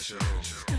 Yeah, sure.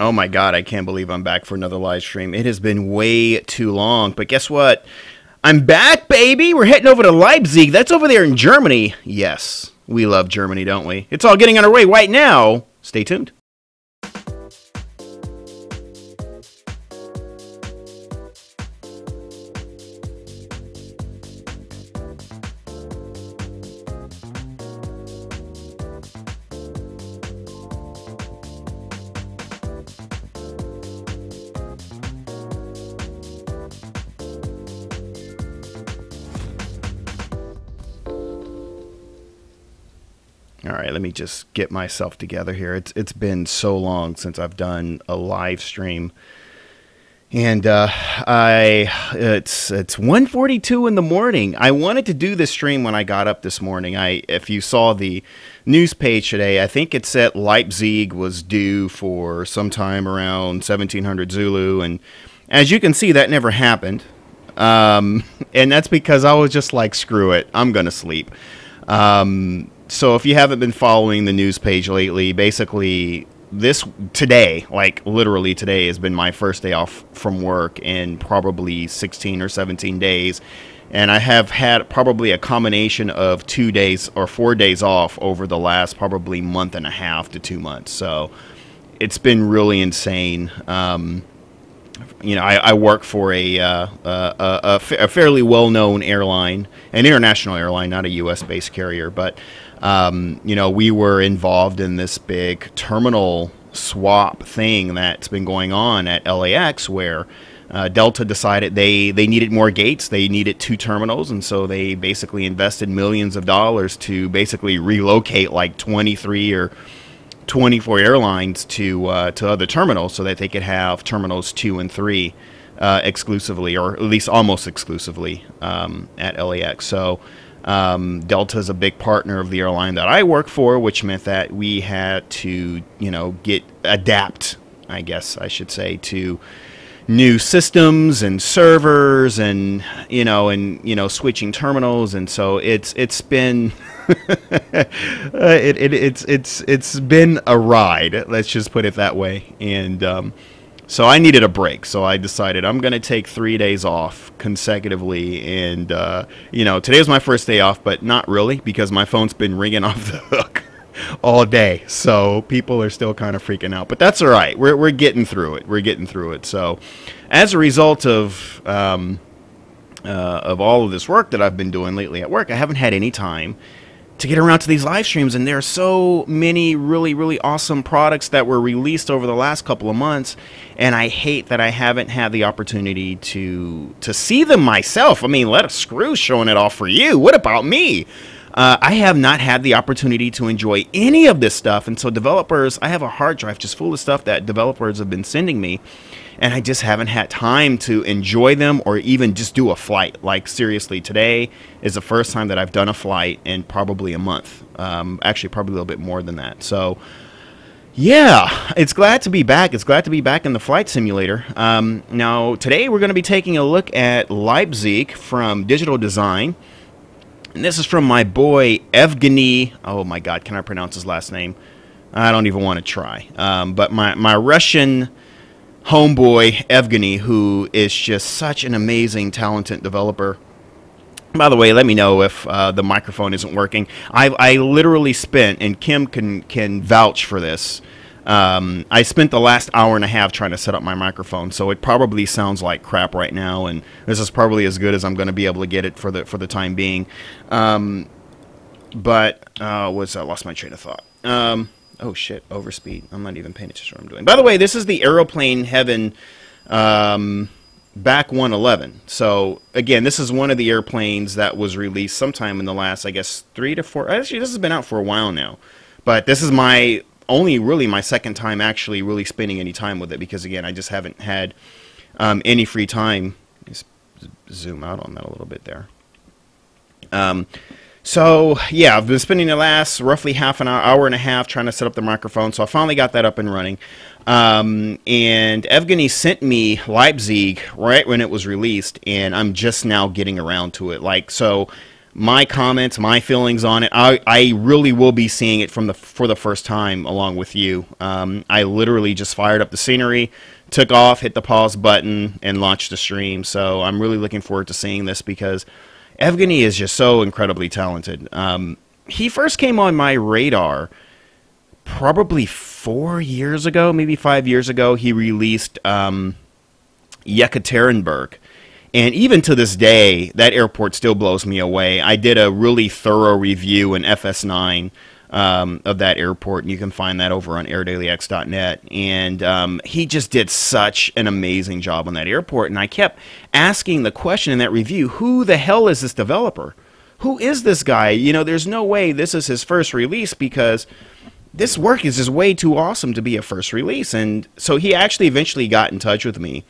Oh my God, I can't believe I'm back for another live stream. It has been way too long. But guess what? I'm back, baby. We're heading over to Leipzig. That's over there in Germany. Yes, we love Germany, don't we? It's all getting underway right now. Stay tuned. All right, let me just get myself together here. It's been so long since I've done a live stream, and it's 1:42 in the morning. I wanted to do this stream when I got up this morning. If you saw the news page today, I think it said Leipzig was due for sometime around 1700 Zulu, and as you can see, that never happened. And that's because I was just like, screw it, I'm gonna sleep. So if you haven't been following the news page lately, basically today, like literally today, has been my first day off from work in probably 16 or 17 days. And I have had probably a combination of 2 days or 4 days off over the last probably month and a half to 2 months. So it's been really insane. I work for a fairly well-known airline, an international airline, not a U.S.-based carrier, but we were involved in this big terminal swap thing that's been going on at LAX, where Delta decided they needed more gates, they needed 2 terminals, and so they basically invested millions of dollars to basically relocate like 23 or 24 airlines to other terminals so that they could have terminals 2 and 3 exclusively, or at least almost exclusively, at LAX. So Delta is a big partner of the airline that I work for, which meant that we had to, adapt, I guess I should say, to new systems and servers and switching terminals. And so it's been it's been a ride, let's just put it that way. And so I needed a break, so I decided I'm going to take 3 days off consecutively. And today was my first day off, but not really, because my phone's been ringing off the hook all day, so people are still kind of freaking out, but that's all right. We're getting through it. So as a result of all of this work that I've been doing lately at work, I haven't had any time to get around to these live streams, and there are so many really, really awesome products that were released over the last couple of months, and I hate that I haven't had the opportunity to see them myself. I mean, let a screw showing it off for you. What about me? I have not had the opportunity to enjoy any of this stuff, and so developers, I have a hard drive just full of stuff that developers have been sending me, and I just haven't had time to enjoy them or even just do a flight. Like, seriously, today is the first time that I've done a flight in probably a month. Actually, probably a little bit more than that. So, yeah, it's glad to be back. It's glad to be back in the flight simulator. Now, today we're going to be taking a look at Leipzig from Digital Design. And this is from my boy, Evgeny. Oh, my God, can I pronounce his last name? I don't even want to try. But my Russian homeboy, Evgeny, who is just such an amazing, talented developer. By the way, let me know if the microphone isn't working. I literally spent, and Kim can vouch for this, I spent the last hour and a half trying to set up my microphone, so it probably sounds like crap right now, and this is probably as good as I'm going to be able to get it for the time being. I lost my train of thought. Oh shit, overspeed. I'm not even paying attention to what I'm doing. By the way, this is the Aeroplane Heaven Back 111. So again, this is one of the airplanes that was released sometime in the last, I guess, 3 to 4. Actually, this has been out for a while now, but this is my second time actually really spending any time with it, because again, I just haven't had any free time. Let's zoom out on that a little bit there. So yeah, I've been spending the last roughly half an hour and a half trying to set up the microphone, so I finally got that up and running. And Evgeny sent me Leipzig right when it was released, and I'm just now getting around to it. Like, so my comments, my feelings on it. I really will be seeing it for the first time along with you. I literally just fired up the scenery, took off, hit the pause button, and launched the stream. So I'm really looking forward to seeing this because Evgeny is just so incredibly talented. He first came on my radar probably 4 years ago, maybe 5 years ago. He released Yekaterinburg. And even to this day, that airport still blows me away. I did a really thorough review in FS9 of that airport, and you can find that over on airdailyx.net. And he just did such an amazing job on that airport. And I kept asking the question in that review, who the hell is this developer? Who is this guy? You know, there's no way this is his first release because this work is just way too awesome to be a first release. And so he actually eventually got in touch with me.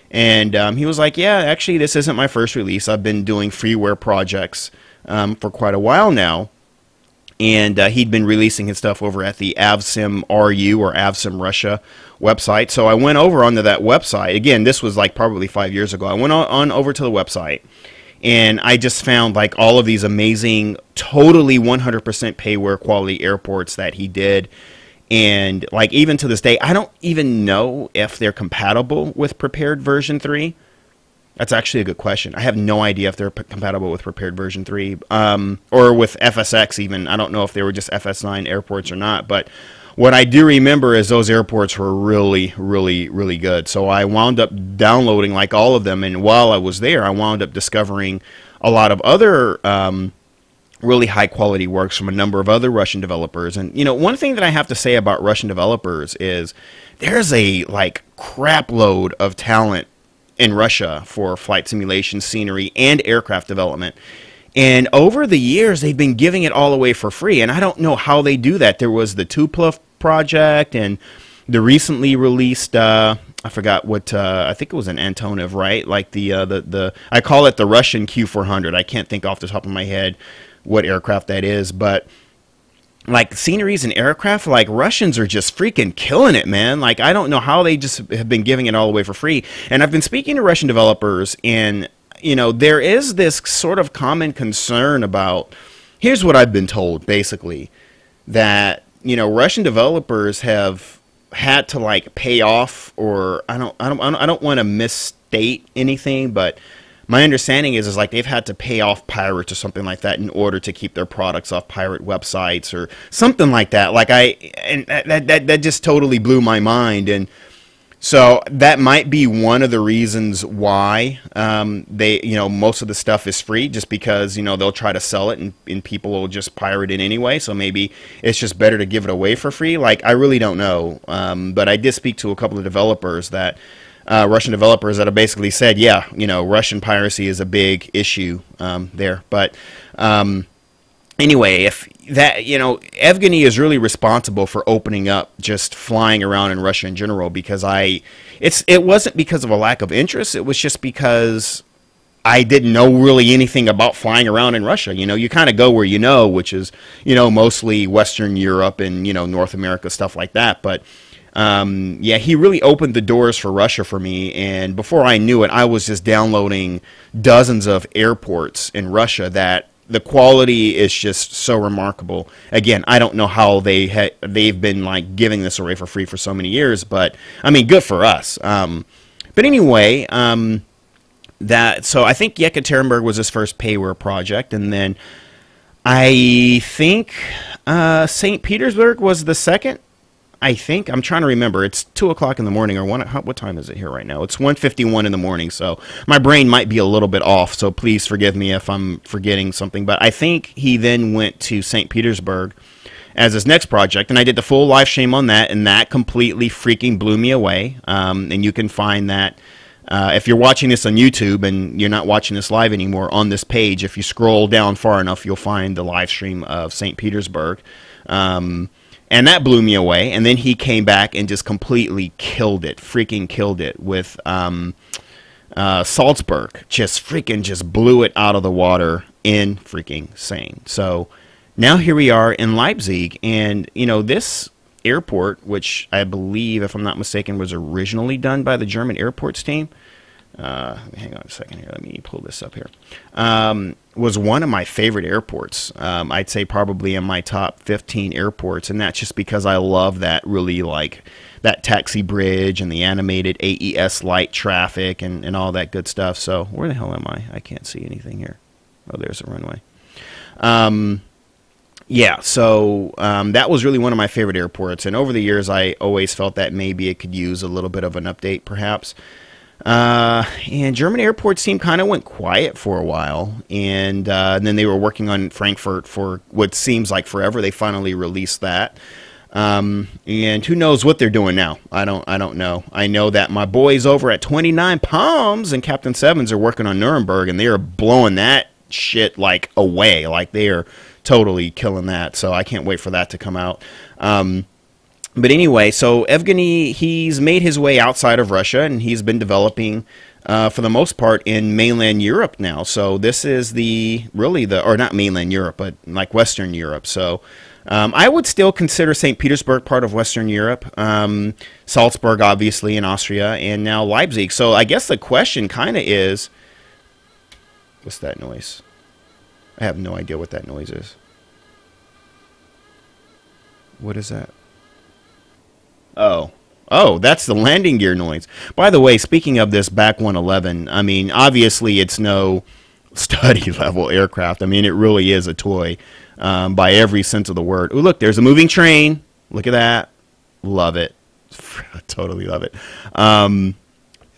And he was like, yeah, actually, this isn't my first release. I've been doing freeware projects for quite a while now. And he'd been releasing his stuff over at the Avsim RU or Avsim Russia website. So I went over onto that website. Again, this was like probably 5 years ago. I went on over to the website. And I just found like all of these amazing, totally 100% payware quality airports that he did. And like even to this day, I don't even know if they're compatible with Prepared version 3. That's actually a good question. I have no idea if they're compatible with Prepared version 3 or with FSX even. I don't know if they were just FS9 airports or not. But what I do remember is those airports were really, really, really good. So I wound up downloading like all of them. And while I was there, I wound up discovering a lot of other really high quality works from a number of other Russian developers. And you know, one thing that I have to say about Russian developers is there's a like crap load of talent in Russia for flight simulation, scenery, and aircraft development. And over the years, they've been giving it all away for free. And I don't know how they do that. There was the Tupolev project and the recently released I forgot what I think it was an Antonov, right? Like the I call it the Russian Q400. I can't think off the top of my head what aircraft that is, but like sceneries and aircraft, like Russians are just freaking killing it, man. Like I don't know how they just have been giving it all away for free. And I've been speaking to Russian developers, and you know, there is this sort of common concern about, here's what I've been told basically, that you know, Russian developers have had to like pay off, or I don't want to misstate anything, but my understanding is like they've had to pay off pirates or something like that in order to keep their products off pirate websites or something like that. Like that just totally blew my mind. And so that might be one of the reasons why they, you know, most of the stuff is free, just because, you know, they'll try to sell it and people will just pirate it anyway. So maybe it's just better to give it away for free. Like, I really don't know. But I did speak to a couple of developers that Russian developers that have basically said, yeah, you know, Russian piracy is a big issue there. But anyway, if that, you know, Evgeny is really responsible for opening up just flying around in Russia in general, because it wasn't because of a lack of interest. It was just because I didn't know really anything about flying around in Russia. You know, you kind of go where you know, which is, you know, mostly Western Europe and, you know, North America, stuff like that. But yeah, he really opened the doors for Russia for me, and before I knew it, I was just downloading dozens of airports in Russia that the quality is just so remarkable. Again, I don't know how they've been like giving this away for free for so many years, but I mean, good for us. But anyway, so I think Yekaterinburg was his first payware project, and then I think St. Petersburg was the second. I think, I'm trying to remember, it's 2 o'clock in the morning, or what time is it here right now? It's 1:51 in the morning, so my brain might be a little bit off, so please forgive me if I'm forgetting something. But I think he then went to St. Petersburg as his next project, and I did the full live stream on that, and that completely freaking blew me away. And you can find that if you're watching this on YouTube and you're not watching this live anymore, on this page, if you scroll down far enough, you'll find the live stream of St. Petersburg. And that blew me away. And then he came back and just completely killed it, freaking killed it with Salzburg. Just blew it out of the water, in freaking insane. So now here we are in Leipzig, and you know, this airport, which I believe, if I'm not mistaken, was originally done by the German airports team. hang on a second here. Let me pull this up here. Was one of my favorite airports. I'd say probably in my top 15 airports, and that's just because I love that really like that taxi bridge and the animated AES light traffic and all that good stuff. So where the hell am I? I can't see anything here. Oh, there's a runway. Yeah, so that was really one of my favorite airports, and over the years I always felt that maybe it could use a little bit of an update perhaps. And German airports seemed kind of went quiet for a while, and then they were working on Frankfurt for what seems like forever. They finally released that, and who knows what they're doing now? I don't know. I know that my boys over at 29 Palms and Captain Sevens are working on Nuremberg, and they are blowing that shit like away. Like they are totally killing that. So I can't wait for that to come out. But anyway, so Evgeny, he's made his way outside of Russia, and he's been developing, for the most part, in mainland Europe now. So this is or not mainland Europe, but like Western Europe. So I would still consider St. Petersburg part of Western Europe, Salzburg, obviously, in Austria, and now Leipzig. So I guess the question kind of is, what's that noise? I have no idea what that noise is. What is that? Oh, that's the landing gear noise. By the way, speaking of this BAC 111, I mean, obviously it's no study level aircraft. I mean, it really is a toy by every sense of the word. Ooh, look, there's a moving train. Look at that. Love it. Totally love it.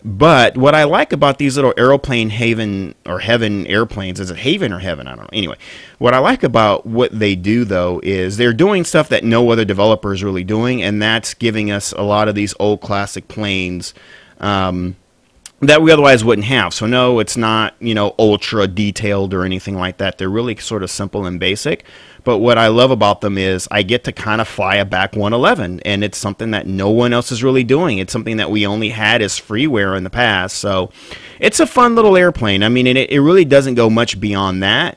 But what I like about these little aeroplane heaven airplanes, is it haven or heaven? I don't know. Anyway, what I like about what they do, though, is they're doing stuff that no other developer is really doing, and that's giving us a lot of these old classic planes that we otherwise wouldn't have. So no, it's not, ultra detailed or anything like that. They're really sort of simple and basic. But what I love about them is I get to kind of fly a BAC 111, and it's something that no one else is really doing. It's something that we only had as freeware in the past. So it's a fun little airplane. I mean, it really doesn't go much beyond that.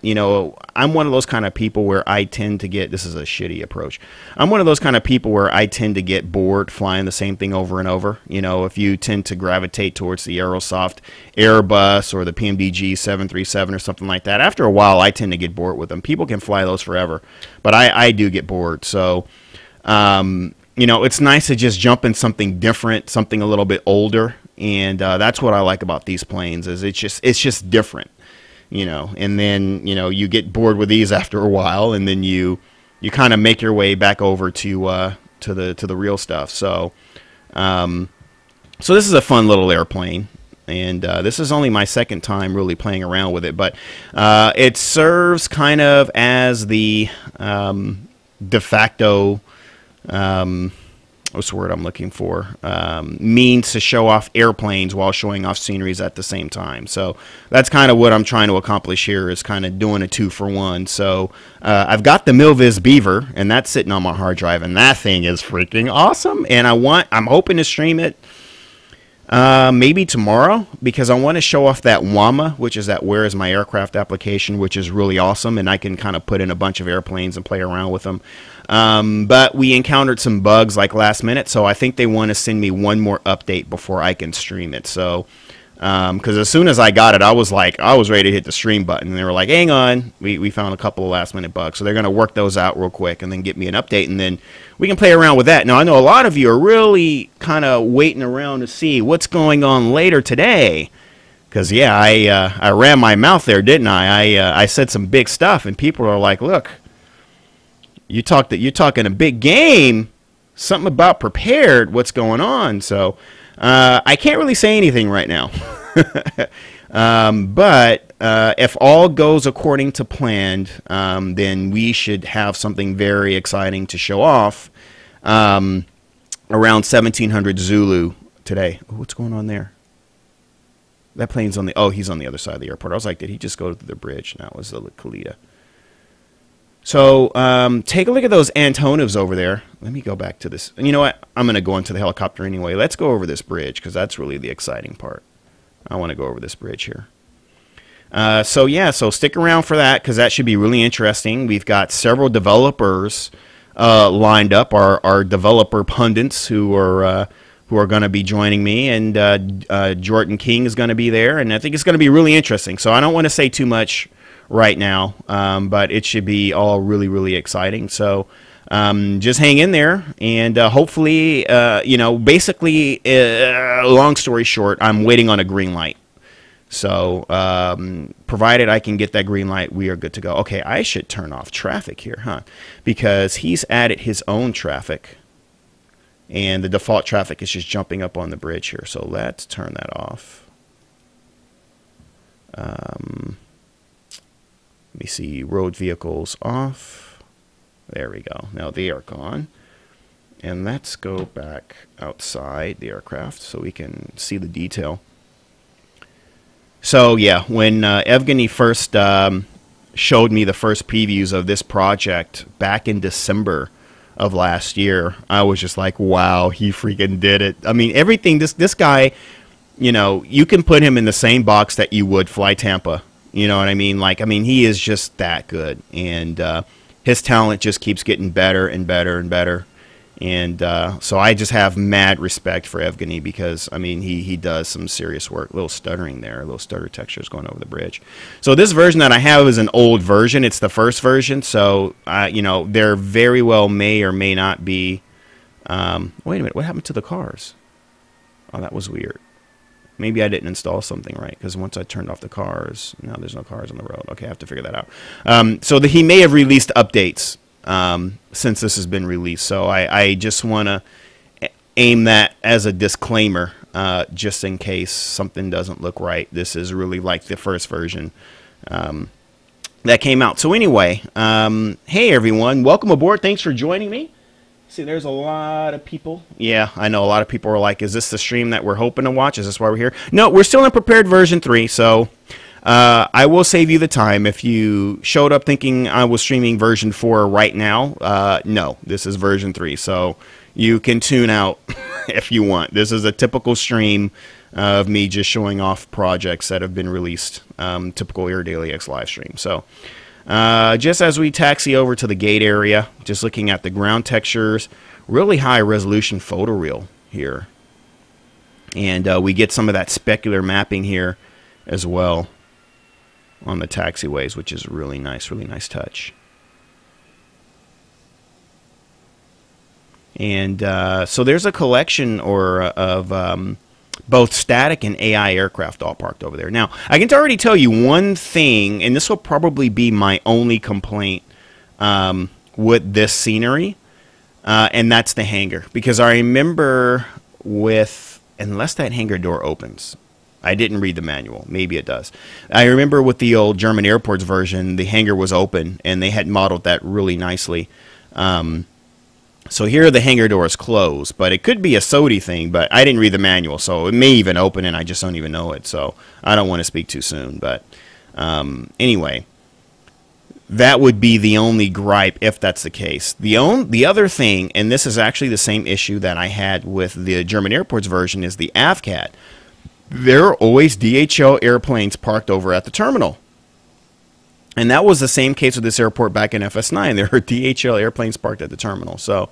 I'm one of those kind of people where I tend to get, this is a shitty approach. I'm one of those kind of people where I tend to get bored flying the same thing over and over. If you tend to gravitate towards the Aerosoft Airbus or the PMDG 737 or something like that, after a while I tend to get bored with them. People can fly those forever, but I do get bored. So, it's nice to just jump in something different, something a little bit older, and that's what I like about these planes. Is it's just different. And then, you get bored with these after a while, and then you kind of make your way back over to the real stuff. So, so this is a fun little airplane, and this is only my second time really playing around with it, but it serves kind of as the de facto, what's the word I'm looking for, means to show off airplanes while showing off sceneries at the same time. So that's kind of what I'm trying to accomplish here, is kind of doing a 2-for-1. So I've got the Milviz Beaver, and that's sitting on my hard drive, and that thing is freaking awesome. And I'm hoping to stream it maybe tomorrow, because I want to show off that WAMA, which is that Where Is My Aircraft application, which is really awesome, and I can kind of put in a bunch of airplanes and play around with them. But we encountered some bugs like last minute, so I think they want to send me one more update before I can stream it. So, because as soon as I got it, I was ready to hit the stream button, and they were like, hang on, we found a couple of last minute bugs. So they're going to work those out real quick and then get me an update, and then we can play around with that. Now, I know a lot of you are really kind of waiting around to see what's going on later today. Because, yeah, I ran my mouth there, didn't I? I said some big stuff, and people are like, look, you're talking a big game, something about prepared, what's going on? So I can't really say anything right now. But if all goes according to planned, then we should have something very exciting to show off around 1700 Zulu today. Oh, what's going on there? That plane's on he's on the other side of the airport. I was like, did he just go to the bridge? No, it was the Kalita. So take a look at those Antonovs over there. Let me go back to this. And you know what? I'm going to go into the helicopter anyway. Let's go over this bridge, because that's really the exciting part. I want to go over this bridge here. So stick around for that, because that should be really interesting. We've got several developers lined up, our developer pundits who are who are going to be joining me, and Jordan King is going to be there, and I think it's going to be really interesting. So I don't want to say too much right now, but it should be all really, really exciting. So just hang in there, and hopefully, basically, long story short, I'm waiting on a green light. So provided I can get that green light, we are good to go. Okay, I should turn off traffic here, huh? Because he's added his own traffic, and the default traffic is just jumping up on the bridge here. So let's turn that off. Let me see, road vehicles off. There we go. Now they are gone. And let's go back outside the aircraft so we can see the detail. So yeah, when Evgeny first showed me the first previews of this project back in December of last year, I was just like, wow, he freaking did it. I mean, everything, this guy, you can put him in the same box that you would Fly Tampa. You know what I mean? He is just that good. And his talent just keeps getting better and better and better. And so I just have mad respect for Evgeny because, he does some serious work. A little stuttering there, a little stutter textures going over the bridge. So this version that I have is an old version. It's the first version. So, there very well may or may not be. Wait a minute. What happened to the cars? Oh, that was weird. Maybe I didn't install something right, because once I turned off the cars, now there's no cars on the road. Okay, I have to figure that out. So he may have released updates since this has been released. So I just want to aim that as a disclaimer, just in case something doesn't look right. This is really like the first version that came out. So anyway, hey everyone, welcome aboard. Thanks for joining me. See, there's a lot of people. Yeah, I know a lot of people are like, is this the stream that we're hoping to watch? Is this why we're here? No, we're still in prepared version 3, so I will save you the time. If you showed up thinking I was streaming version 4 right now, no, this is version 3, so you can tune out if you want. This is a typical stream of me just showing off projects that have been released, typical Air Daily X live stream. So just as we taxi over to the gate area, just looking at the ground textures, really high resolution photoreal here. And we get some of that specular mapping here as well on the taxiways, which is really nice touch. And so there's a collection of both static and AI aircraft all parked over there. Now, I can already tell you one thing, and this will probably be my only complaint with this scenery, and that's the hangar. Because I remember unless that hangar door opens, I didn't read the manual. Maybe it does. I remember with the old German airports version, the hangar was open, and they had modeled that really nicely. So here the hangar door is closed, but it could be a SODI thing, but I didn't read the manual, so it may even open and I just don't even know it, so I don't want to speak too soon. But anyway, that would be the only gripe if that's the case. The other thing, and this is actually the same issue that I had with the German airports version, is the AVCAT. There are always DHL airplanes parked over at the terminal. And that was the same case with this airport back in FS9. There are DHL airplanes parked at the terminal. So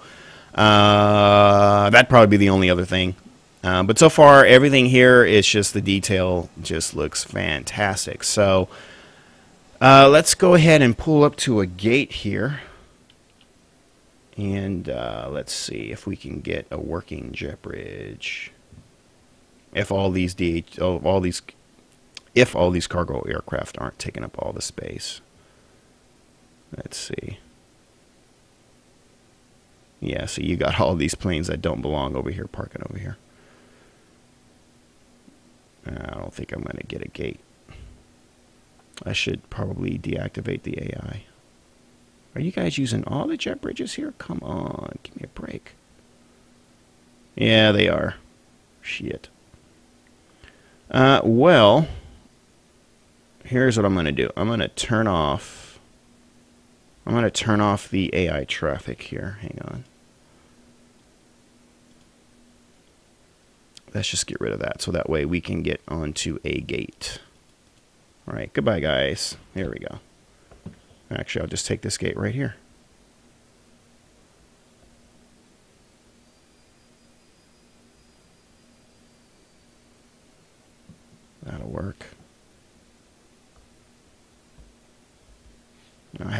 that'd probably be the only other thing. But so far, everything here is just the detail just looks fantastic. So let's go ahead and pull up to a gate here. And let's see if we can get a working jet bridge. If all these cargo aircraft aren't taking up all the space. Let's see. Yeah, so you got all these planes that don't belong over here, parking over here. I don't think I'm going to get a gate. I should probably deactivate the AI. Are you guys using all the jet bridges here? Come on, give me a break. Yeah, they are. Shit. Well, here's what I'm going to do. I'm going to turn off the AI traffic here. Hang on. Let's just get rid of that so that way we can get onto a gate. All right, goodbye, guys. There we go. Actually, I'll just take this gate right here.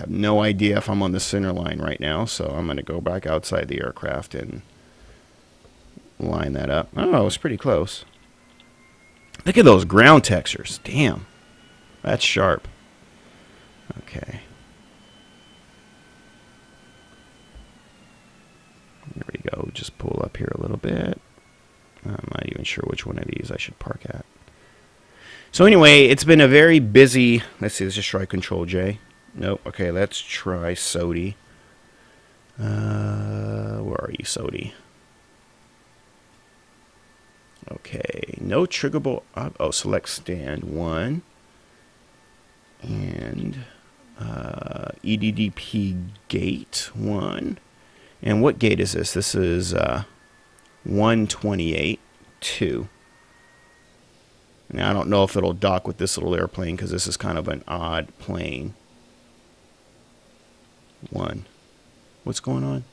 have no idea if I'm on the center line right now, so I'm going to go back outside the aircraft and line that up. Oh, it's pretty close. Look at those ground textures. Damn. That's sharp. Okay. There we go. Just pull up here a little bit. I'm not even sure which one of these I should park at. So anyway, it's been a very busy... Let's see, let's just try Control J. Nope. Okay, let's try Sodi. Where are you, Sodi? Okay, no triggerable... Oh, select stand 1. And EDDP gate 1. And what gate is this? This is 128 2. Now, I don't know if it'll dock with this little airplane because this is kind of an odd plane. 1. What's going on?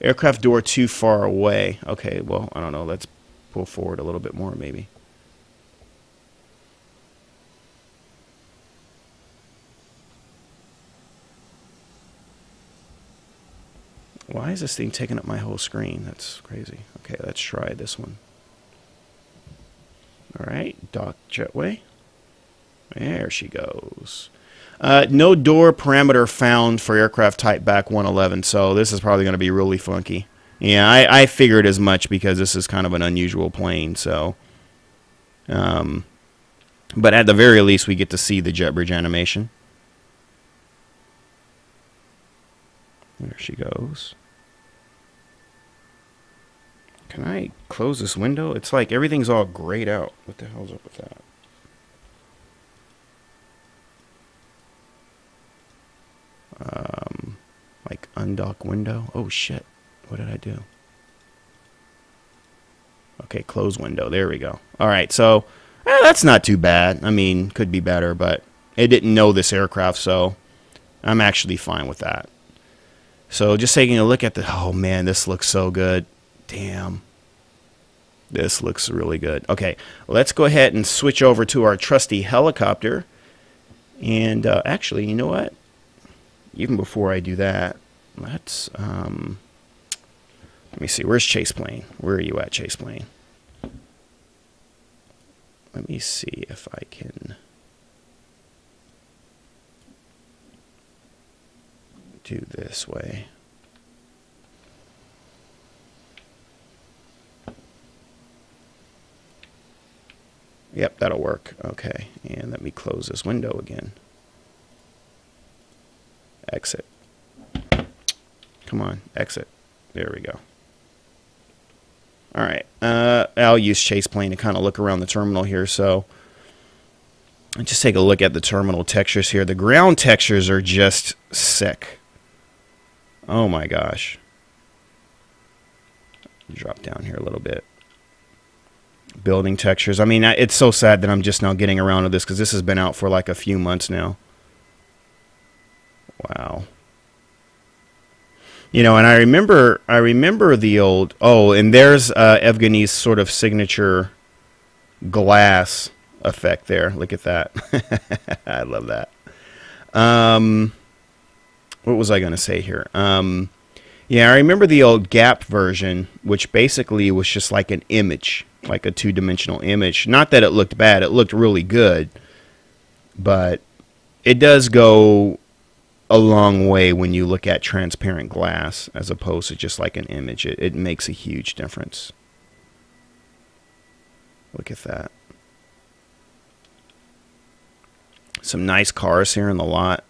Aircraft door too far away. Okay, well, I don't know. Let's pull forward a little bit more, maybe. Why is this thing taking up my whole screen? That's crazy. Okay, let's try this one. All right, dock jetway. There she goes. No door parameter found for aircraft type back 111, so this is probably going to be really funky. Yeah, I figured as much because this is kind of an unusual plane, so. But at the very least, we get to see the jet bridge animation. There she goes. Can I close this window? It's like everything's all grayed out. What the hell's up with that? Like undock window. Oh shit. What did I do? Okay, close window. There we go. Alright, so that's not too bad. I mean, could be better, but it didn't know this aircraft, so I'm actually fine with that. So just taking a look at the... Oh man, this looks so good. Damn. This looks really good. Okay, let's go ahead and switch over to our trusty helicopter. And actually, you know what? Even before I do that, let's... let me see. Where's Chase Plane? Where are you at, Chase Plane? Let me see if I can... do this way. Yep, that'll work. Okay, and let me close this window again. Exit. Come on, exit. There we go. All right, I'll use Chase Plane to kind of look around the terminal here. So just take a look at the terminal textures here. The ground textures are just sick. Oh my gosh. Drop down here a little bit. Building textures. I mean, it's so sad that I'm just now getting around to this because this has been out for like a few months now. Wow. You know, and I remember the old... Oh, and there's Evgeny's sort of signature glass effect there. Look at that. I love that. What was I going to say here? Yeah, I remember the old Gap version, which basically was just like an image, like a two-dimensional image. Not that it looked bad. It looked really good. But it does go a long way when you look at transparent glass as opposed to just like an image. It makes a huge difference. Look at that. Some nice cars here in the lot.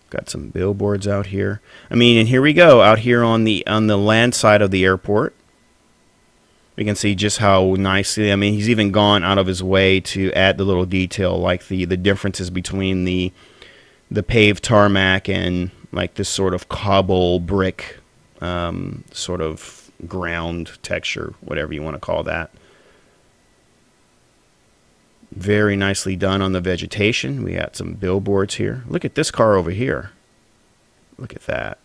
Got some billboards out here. I mean, and here we go, out here on the land side of the airport. We can see just how nicely, I mean, he's even gone out of his way to add the little detail, like the differences between the paved tarmac and like this sort of cobble brick sort of ground texture, whatever you want to call that. Very nicely done on the vegetation. We got some billboards here. Look at this car over here. Look at that.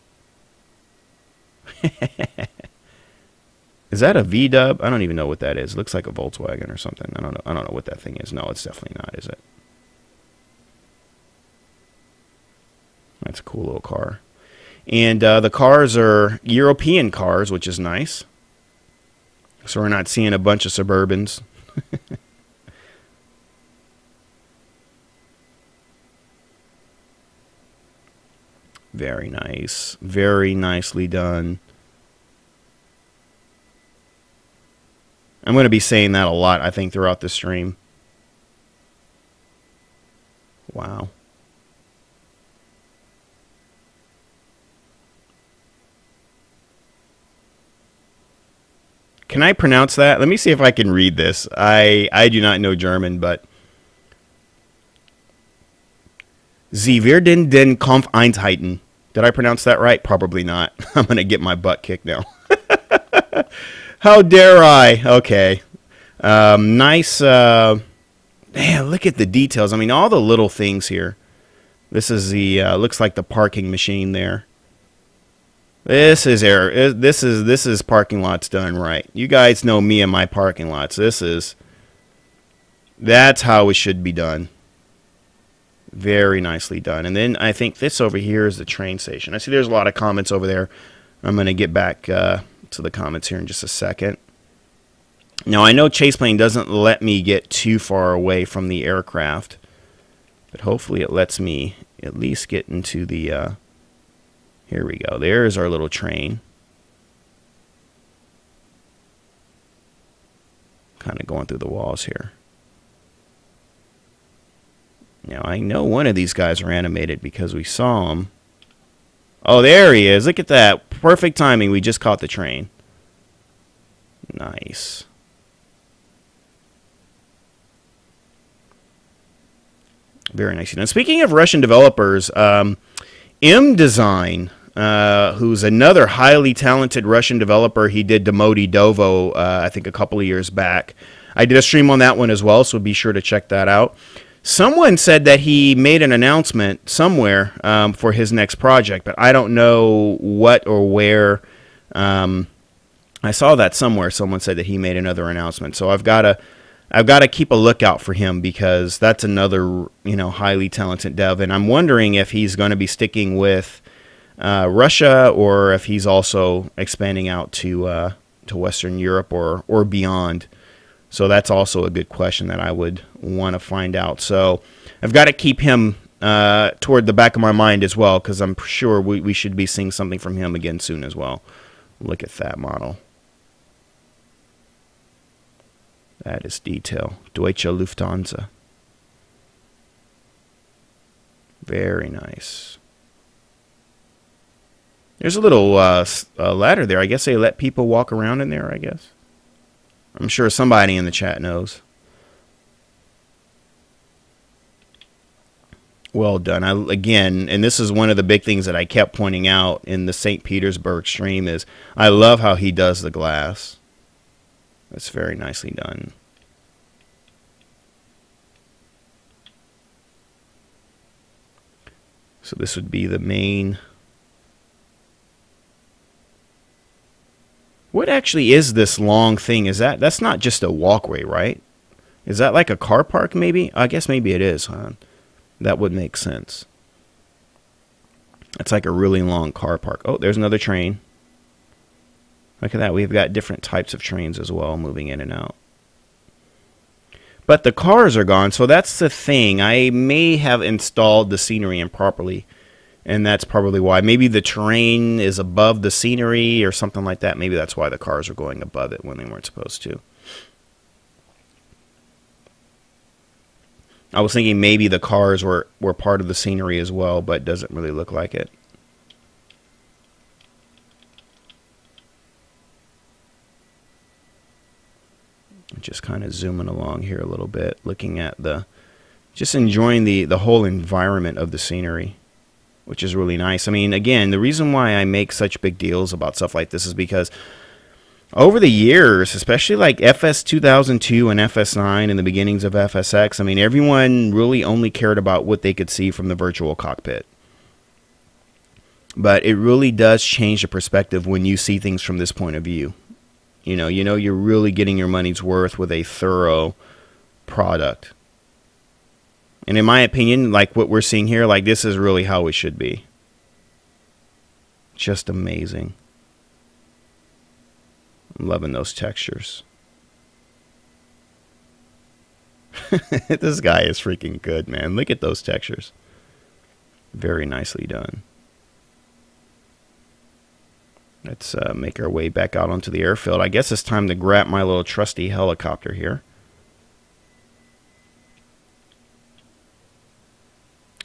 Is that a V-dub? I don't even know what that is. It looks like a Volkswagen or something. I don't know what that thing is. No, it's definitely not, is it? That's a cool little car. And the cars are European cars, which is nice. So we're not seeing a bunch of Suburbans. Very nice. Very nicely done. I'm going to be saying that a lot, I think, throughout the stream. Wow. Can I pronounce that? Let me see if I can read this. I do not know German, but Sie werden den Kampf Einheiten. Did I pronounce that right? Probably not. I'm going to get my butt kicked now. How dare I? Okay. Nice. Man, look at the details. I mean, all the little things here. This is the, looks like the parking machine there. This is error. This is parking lots done right. You guys know me and my parking lots. That's how it should be done. Very nicely done. And then I think this over here is the train station. I see there's a lot of comments over there. I'm going to get back to the comments here in just a second. Now, I know Chase Plane doesn't let me get too far away from the aircraft, but hopefully it lets me at least get into the... here we go. There's our little train. Kind of going through the walls here. Now, I know one of these guys are animated because we saw him. Oh, there he is. Look at that. Perfect timing. We just caught the train. Nice. Very nice. And speaking of Russian developers, M-Design, who's another highly talented Russian developer. He did Demodi Dovo, I think, a couple of years back. I did a stream on that one as well, so be sure to check that out. Someone said that he made an announcement somewhere for his next project, but I don't know what or where. I saw that somewhere. Someone said that he made another announcement, so I've got to keep a lookout for him because that's another highly talented dev, and I'm wondering if he's going to be sticking with Russia or if he's also expanding out to Western Europe or beyond. So that's also a good question that I would want to find out. So I've got to keep him toward the back of my mind as well because I'm sure we should be seeing something from him again soon as well. Look at that model. That is detail. Deutsche Lufthansa. Very nice. There's a little ladder there. I guess they let people walk around in there, I guess. I'm sure somebody in the chat knows. Well done. Again, and this is one of the big things that I kept pointing out in the St. Petersburg stream is I love how he does the glass. That's very nicely done. So this would be the main... What actually is this long thing? That's not just a walkway, right? Is that like a car park maybe? I guess maybe it is, huh? That would make sense. It's like a really long car park. Oh, there's another train. Look at that. We've got different types of trains as well moving in and out. But the cars are gone, so that's the thing. I may have installed the scenery improperly. And that's probably why. Maybe the terrain is above the scenery or something like that. Maybe that's why the cars are going above it when they weren't supposed to. I was thinking maybe the cars were part of the scenery as well, but it doesn't really look like it. Just kind of zooming along here a little bit, looking at just enjoying the whole environment of the scenery, which is really nice. I mean, again, the reason why I make such big deals about stuff like this is because over the years, especially like FS 2002 and FS9 and the beginnings of FSX, I mean, everyone really only cared about what they could see from the virtual cockpit. But it really does change the perspective when you see things from this point of view. You know you're really getting your money's worth with a thorough product. And in my opinion, like what we're seeing here, like this is really how it should be. Just amazing. I'm loving those textures. This guy is freaking good, man. Look at those textures. Very nicely done. Let's make our way back out onto the airfield. I guess it's time to grab my little trusty helicopter here.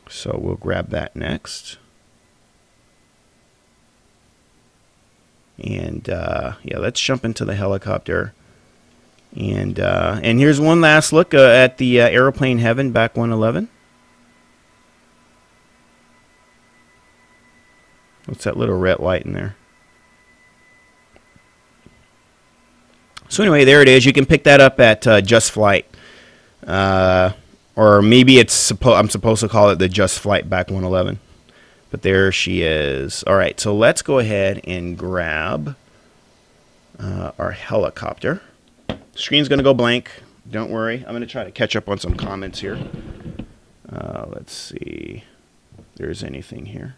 So we'll grab that next. And yeah, let's jump into the helicopter. And here's one last look at the airplane heaven back 111. What's that little red light in there? So anyway, there it is. You can pick that up at Just Flight. Or maybe it's I'm supposed to call it the Just Flight back 111. But there she is. All right, so let's go ahead and grab our helicopter. Screen's going to go blank. Don't worry. I'm going to try to catch up on some comments here. Let's see if there's anything here.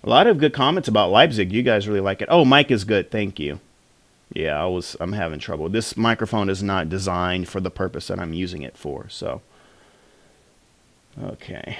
A lot of good comments about Leipzig. You guys really like it. Oh, mic is good. Thank you. Yeah, I'm having trouble. This microphone is not designed for the purpose that I'm using it for. So, okay.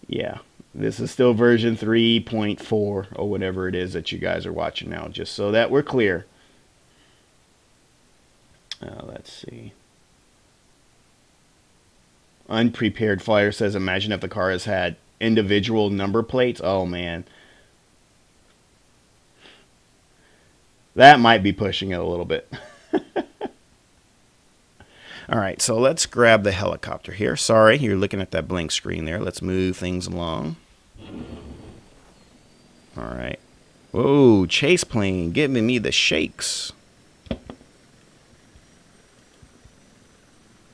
Yeah. This is still version 3.4 or whatever it is that you guys are watching now, just so that we're clear. Let's see. Unprepared Flyer says, imagine if the car has had individual number plates. Oh, man. That might be pushing it a little bit. All right, so let's grab the helicopter here. Sorry, you're looking at that blank screen there. Let's move things along. All right. Whoa, chase plane giving me the shakes.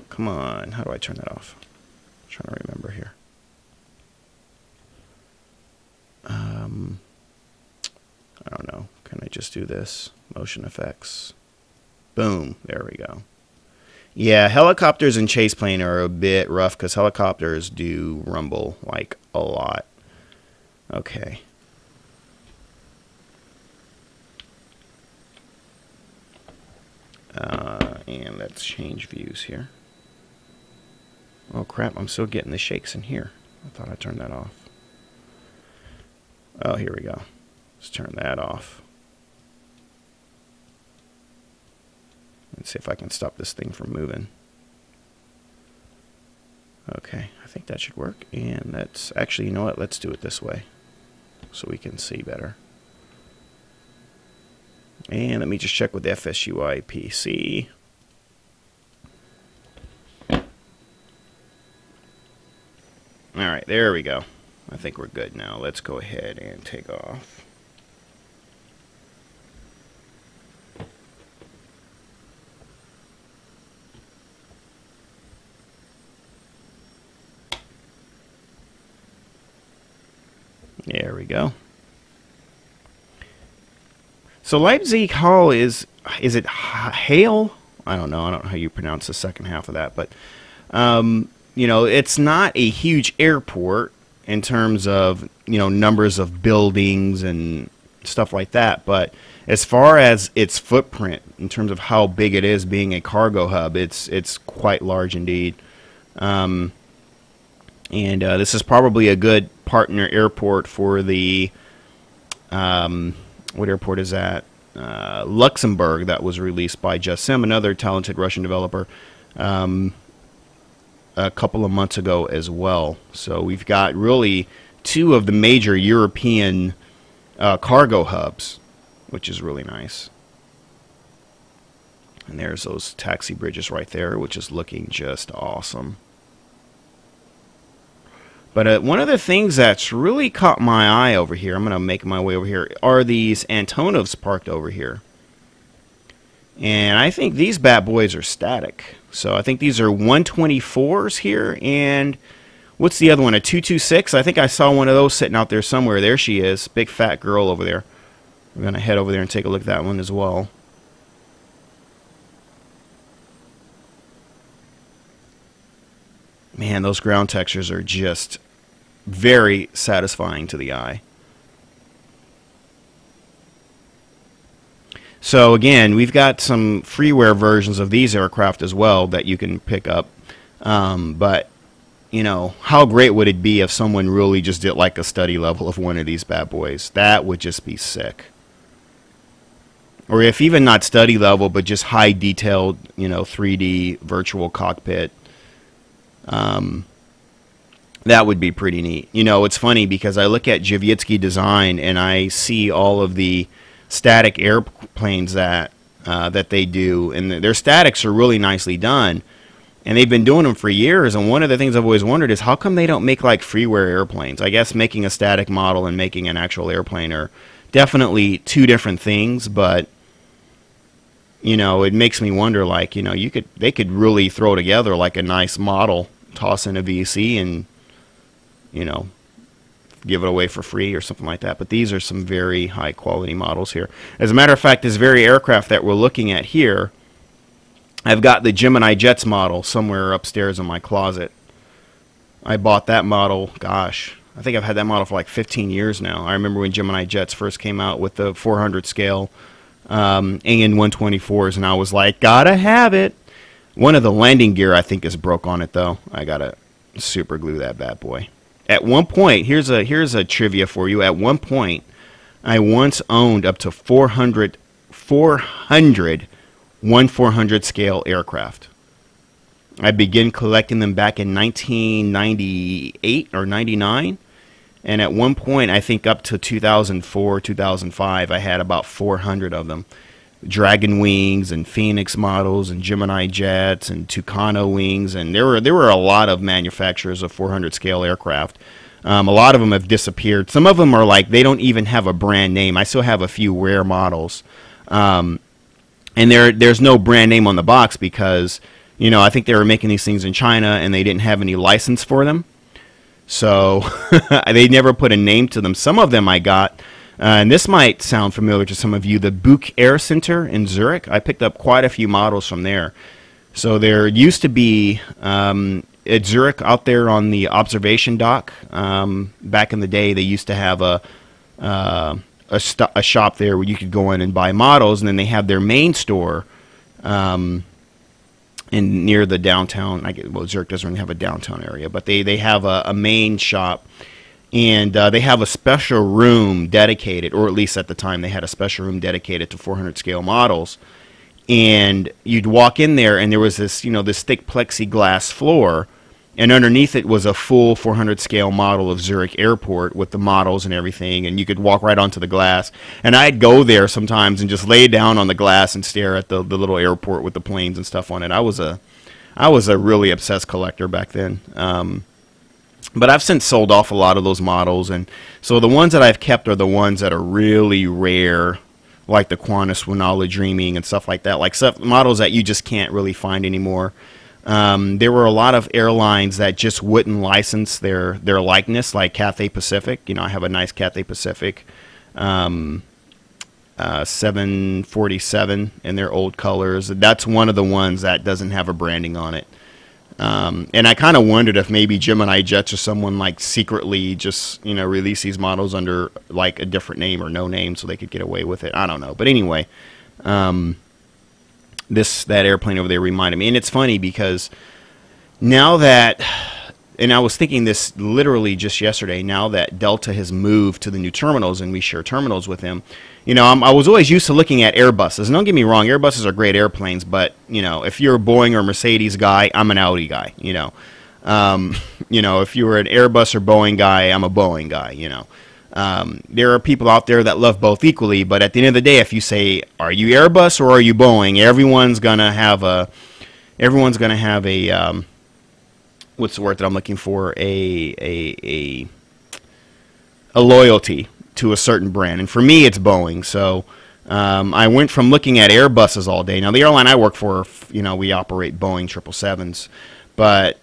Come on, how do I turn that off? I'm trying to remember here. I don't know. Can I just do this? Motion effects. Boom, there we go. Yeah, helicopters and chase plane are a bit rough because helicopters do rumble like a lot. Okay. And let's change views here. Oh crap, I'm still getting the shakes in here. I thought I turned that off. Oh, here we go. Let's turn that off. Let's see if I can stop this thing from moving. Okay, I think that should work. And that's actually, you know what? Let's do it this way so we can see better. And let me just check with the FSUI PC. All right, there we go. I think we're good now. Let's go ahead and take off. There we go. So Leipzig-Halle is it Halle? I don't know. I don't know how you pronounce the second half of that, but you know, it's not a huge airport in terms of, you know, numbers of buildings and stuff like that, but as far as its footprint in terms of how big it is being a cargo hub, it's quite large indeed. And this is probably a good partner airport for the what airport is that? Luxembourg, that was released by Jasim, another talented Russian developer, a couple of months ago as well. So we've got really two of the major European cargo hubs, which is really nice. And there's those taxi bridges right there, which is looking just awesome. But one of the things that's really caught my eye over here, I'm going to make my way over here, are these Antonovs parked over here. And I think these bad boys are static. So I think these are 124s here. And what's the other one? A 226? I think I saw one of those sitting out there somewhere. There she is. Big fat girl over there. We're going to head over there and take a look at that one as well. Man, those ground textures are just very satisfying to the eye. So again, we've got some freeware versions of these aircraft as well that you can pick up. But, you know, how great would it be if someone really just did like a study level of one of these bad boys? That would just be sick. Or if even not study level, but just high detailed, you know, 3D virtual cockpit. That would be pretty neat. You know, it's funny because I look at Javietsky Design and I see all of the static airplanes that they do, and their statics are really nicely done, and they've been doing them for years. And one of the things I've always wondered is how come they don't make like freeware airplanes? I guess making a static model and making an actual airplane are definitely two different things, but you know, it makes me wonder, like, you know, they could really throw together like a nice model, toss in a VC, and, you know, give it away for free or something like that. But these are some very high quality models here. As a matter of fact, this very aircraft that we're looking at here, I've got the Gemini Jets model somewhere upstairs in my closet. I bought that model, gosh, I think I've had that model for like 15 years now. I remember when Gemini Jets first came out with the 400 scale AN 124s, and I was like, gotta have it. One of the landing gear I think is broke on it though. I gotta super glue that bad boy. At one point, here's a trivia for you. At one point, I once owned up to 400 1/400 scale aircraft. I began collecting them back in 1998 or 99. And at one point, I think up to 2004, 2005, I had about 400 of them. Dragon wings and Phoenix models and Gemini jets and Tucano wings. And there were a lot of manufacturers of 400 scale aircraft. A lot of them have disappeared. Some of them are like, they don't even have a brand name. I still have a few rare models. And there's no brand name on the box because, you know, I think they were making these things in China and they didn't have any license for them. So they never put a name to them. Some of them I got, and this might sound familiar to some of you, the Buch Air Center in Zurich. I picked up quite a few models from there. So there used to be, at Zurich out there on the observation dock, back in the day, they used to have a shop there where you could go in and buy models, and then they have their main store in near the downtown. Well, Zurich doesn't really have a downtown area, but they have a main shop, and they have a special room dedicated, or at least at the time they had a special room dedicated to 400 scale models. And you'd walk in there, and there was this, you know, this thick plexiglass floor, and underneath it was a full 400 scale model of Zurich Airport with the models and everything, and you could walk right onto the glass. And I'd go there sometimes and just lay down on the glass and stare at the little airport with the planes and stuff on it. I was a really obsessed collector back then. But I've since sold off a lot of those models, and so the ones that I've kept are the ones that are really rare, like the Qantas Winala Dreaming and stuff like that, like stuff, models that you just can't really find anymore. There were a lot of airlines that just wouldn't license their likeness, like Cathay Pacific. You know, I have a nice Cathay Pacific 747 in their old colors. That's one of the ones that doesn't have a branding on it. And I kind of wondered if maybe Gemini Jets or someone like secretly just, you know, release these models under like a different name or no name so they could get away with it. I don't know. But anyway, that airplane over there reminded me. And it's funny because now that, and I was thinking this literally just yesterday, now that Delta has moved to the new terminals and we share terminals with them, you know, I was always used to looking at Airbuses. And don't get me wrong, Airbuses are great airplanes, but, you know, if you're a Boeing or Mercedes guy, I'm an Audi guy, you know. You know, if you were an Airbus or Boeing guy, I'm a Boeing guy, you know. There are people out there that love both equally, but at the end of the day, if you say, are you Airbus or are you Boeing, everyone's gonna have a what's the word that I'm looking for, a loyalty to a certain brand. And for me, it's Boeing. So I went from looking at Airbuses all day. Now, the airline I work for, we operate Boeing 777s, but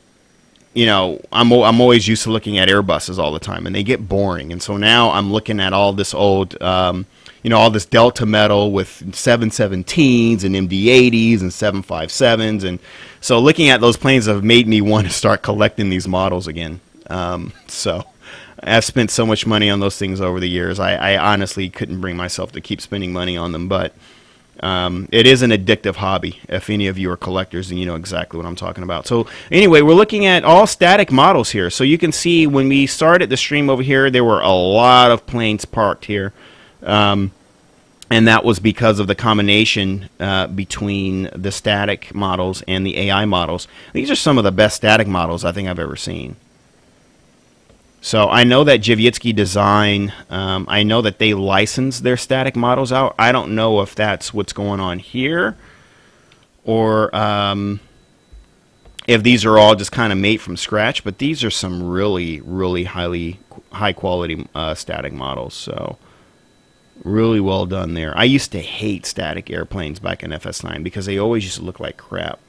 I'm always used to looking at Airbuses all the time, and they get boring. And so now I'm looking at all this old, all this Delta metal with 717s and MD-80s and 757s, and so looking at those planes have made me want to start collecting these models again. So I've spent so much money on those things over the years. I honestly couldn't bring myself to keep spending money on them, but it is an addictive hobby. If any of you are collectors, then you know exactly what I'm talking about. So anyway, we're looking at all static models here. So you can see when we started the stream over here, there were a lot of planes parked here. And that was because of the combination between the static models and the AI models. These are some of the best static models I think I've ever seen. So I know that Javietsky Design, I know that they license their static models out. I don't know if that's what's going on here, or if these are all just kind of made from scratch. But these are some really, really high quality static models. So really well done there. I used to hate static airplanes back in FS9 because they always used to look like crap.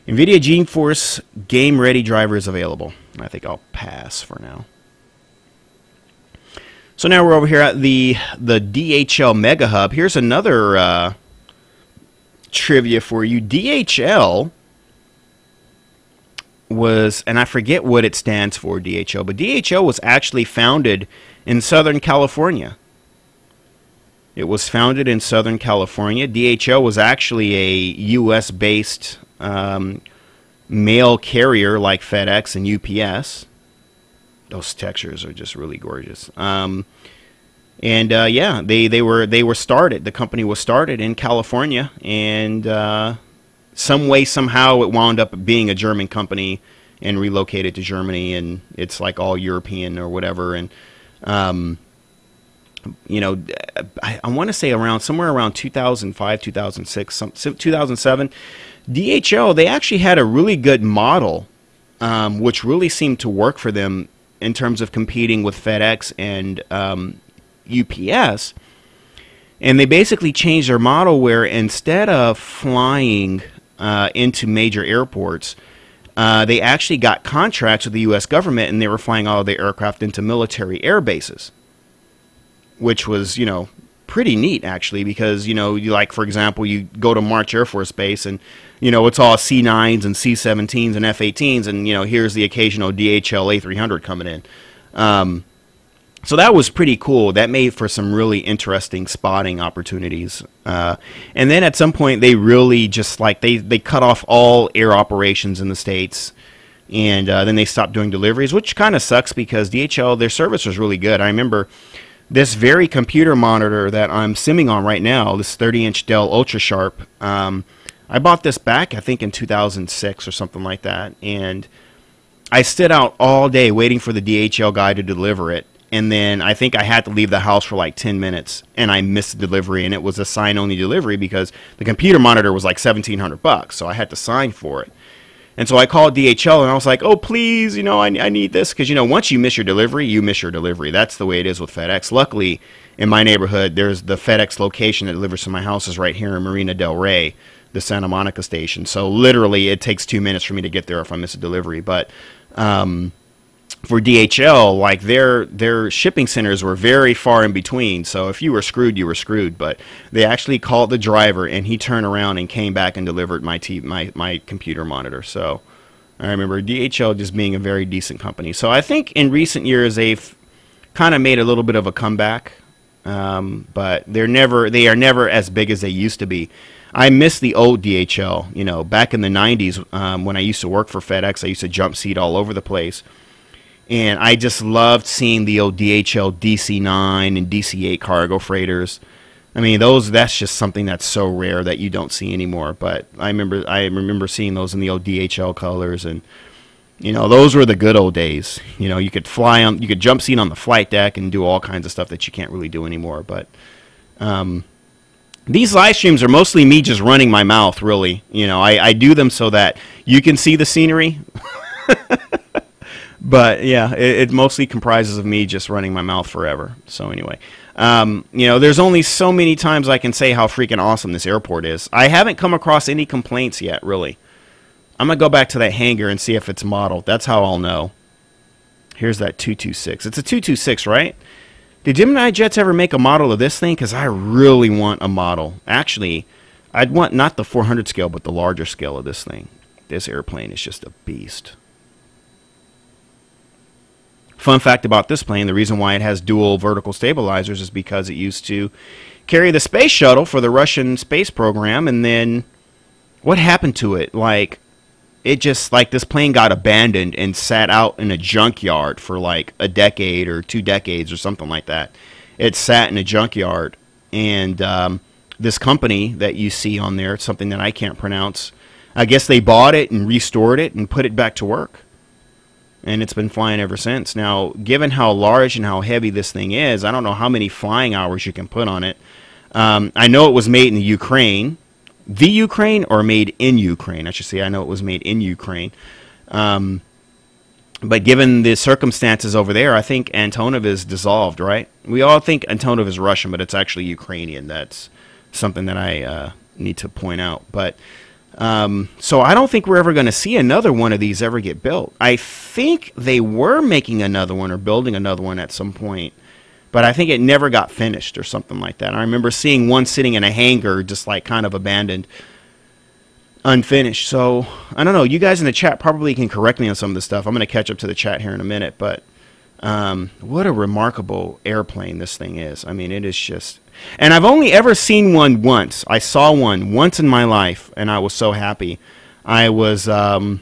NVIDIA GeForce Game Ready driver is available. I think I'll pass for now. So now we're over here at the DHL Mega Hub. Here's another trivia for you. DHL was, and I forget what it stands for, DHL, but DHL was actually founded in Southern California. It was founded in Southern California. DHL was actually a U.S.-based mail carrier like FedEx and UPS. Those textures are just really gorgeous. Yeah, they were started. The company was started in California, and some way, somehow, it wound up being a German company and relocated to Germany, and it's like all European or whatever. And I want to say somewhere around 2005, 2006, 2007. DHL, they actually had a really good model, which really seemed to work for them in terms of competing with FedEx and UPS. And they basically changed their model where instead of flying into major airports, they actually got contracts with the U.S. government, and they were flying all of their aircraft into military air bases, which was, pretty neat, actually, because, like, for example, you go to March Air Force Base, and, it's all C-9s and C-17s and F-18s, and, here's the occasional DHL A300 coming in. So that was pretty cool. That made for some really interesting spotting opportunities. And then at some point, they really just, they cut off all air operations in the States, and then they stopped doing deliveries, which kind of sucks because DHL, their service was really good. I remember this very computer monitor that I'm simming on right now, this 30-inch Dell Ultra Sharp, I bought this back, I think, in 2006 or something like that, and I stood out all day waiting for the DHL guy to deliver it, and then I think I had to leave the house for like 10 minutes, and I missed the delivery, and it was a sign-only delivery because the computer monitor was like $1,700, so I had to sign for it. And so I called DHL, and I was like, oh, please, I need this. Because, once you miss your delivery, you miss your delivery. That's the way it is with FedEx. Luckily, in my neighborhood, there's the FedEx location that delivers to my house is right here in Marina Del Rey, the Santa Monica station. So literally, it takes 2 minutes for me to get there if I miss a delivery. But for DHL, like their shipping centers were very far in between. So if you were screwed, you were screwed. But they actually called the driver, and he turned around and came back and delivered my computer monitor. So I remember DHL just being a very decent company. So I think in recent years they've kind of made a little bit of a comeback, but they are never as big as they used to be. I miss the old DHL. Back in the 90s when I used to work for FedEx, I used to jump seat all over the place. And I just loved seeing the old DHL DC-9 and DC-8 cargo freighters. I mean, that's just something that's so rare that you don't see anymore. But I remember seeing those in the old DHL colors, and those were the good old days. You could jump seat on the flight deck and do all kinds of stuff that you can't really do anymore. But these live streams are mostly me just running my mouth, really. I do them so that you can see the scenery. But yeah, it mostly comprises of me just running my mouth forever. So anyway, You know, there's only so many times I can say how freaking awesome this airport is. I haven't come across any complaints yet, really. I'm going to go back to that hangar and see if it's modeled. That's how I'll know. Here's that 226. It's a 226, right? Did Gemini Jets ever make a model of this thing? Because I really want a model. Actually, I'd want not the 400 scale, but the larger scale of this thing. This airplane is just a beast. Fun fact about this plane, the reason why it has dual vertical stabilizers is because it used to carry the space shuttle for the Russian space program, and then what happened to it? Like, it just, like, this plane got abandoned and sat out in a junkyard for like a decade or 2 decades or something like that. It sat in a junkyard, and this company that you see on there, something that I can't pronounce, I guess they bought it and restored it and put it back to work. And it's been flying ever since. Now, given how large and how heavy this thing is, I don't know how many flying hours you can put on it. I know it was made in the Ukraine. The Ukraine, or made in Ukraine, I should say. I know it was made in Ukraine. But given the circumstances over there, I think Antonov is dissolved, right? We all think Antonov is Russian, but it's actually Ukrainian. That's something that I need to point out. But so I don't think we're ever going to see another one of these ever get built. I think they were making another one or building another one at some point, but I think it never got finished or something like that. I remember seeing one sitting in a hangar, just like kind of abandoned, unfinished. So I don't know. You guys in the chat probably can correct me on some of this stuff. I'm going to catch up to the chat here in a minute, but what a remarkable airplane this thing is. I mean, it is just... And I've only ever seen one once. I saw one once in my life, and I was so happy. I was in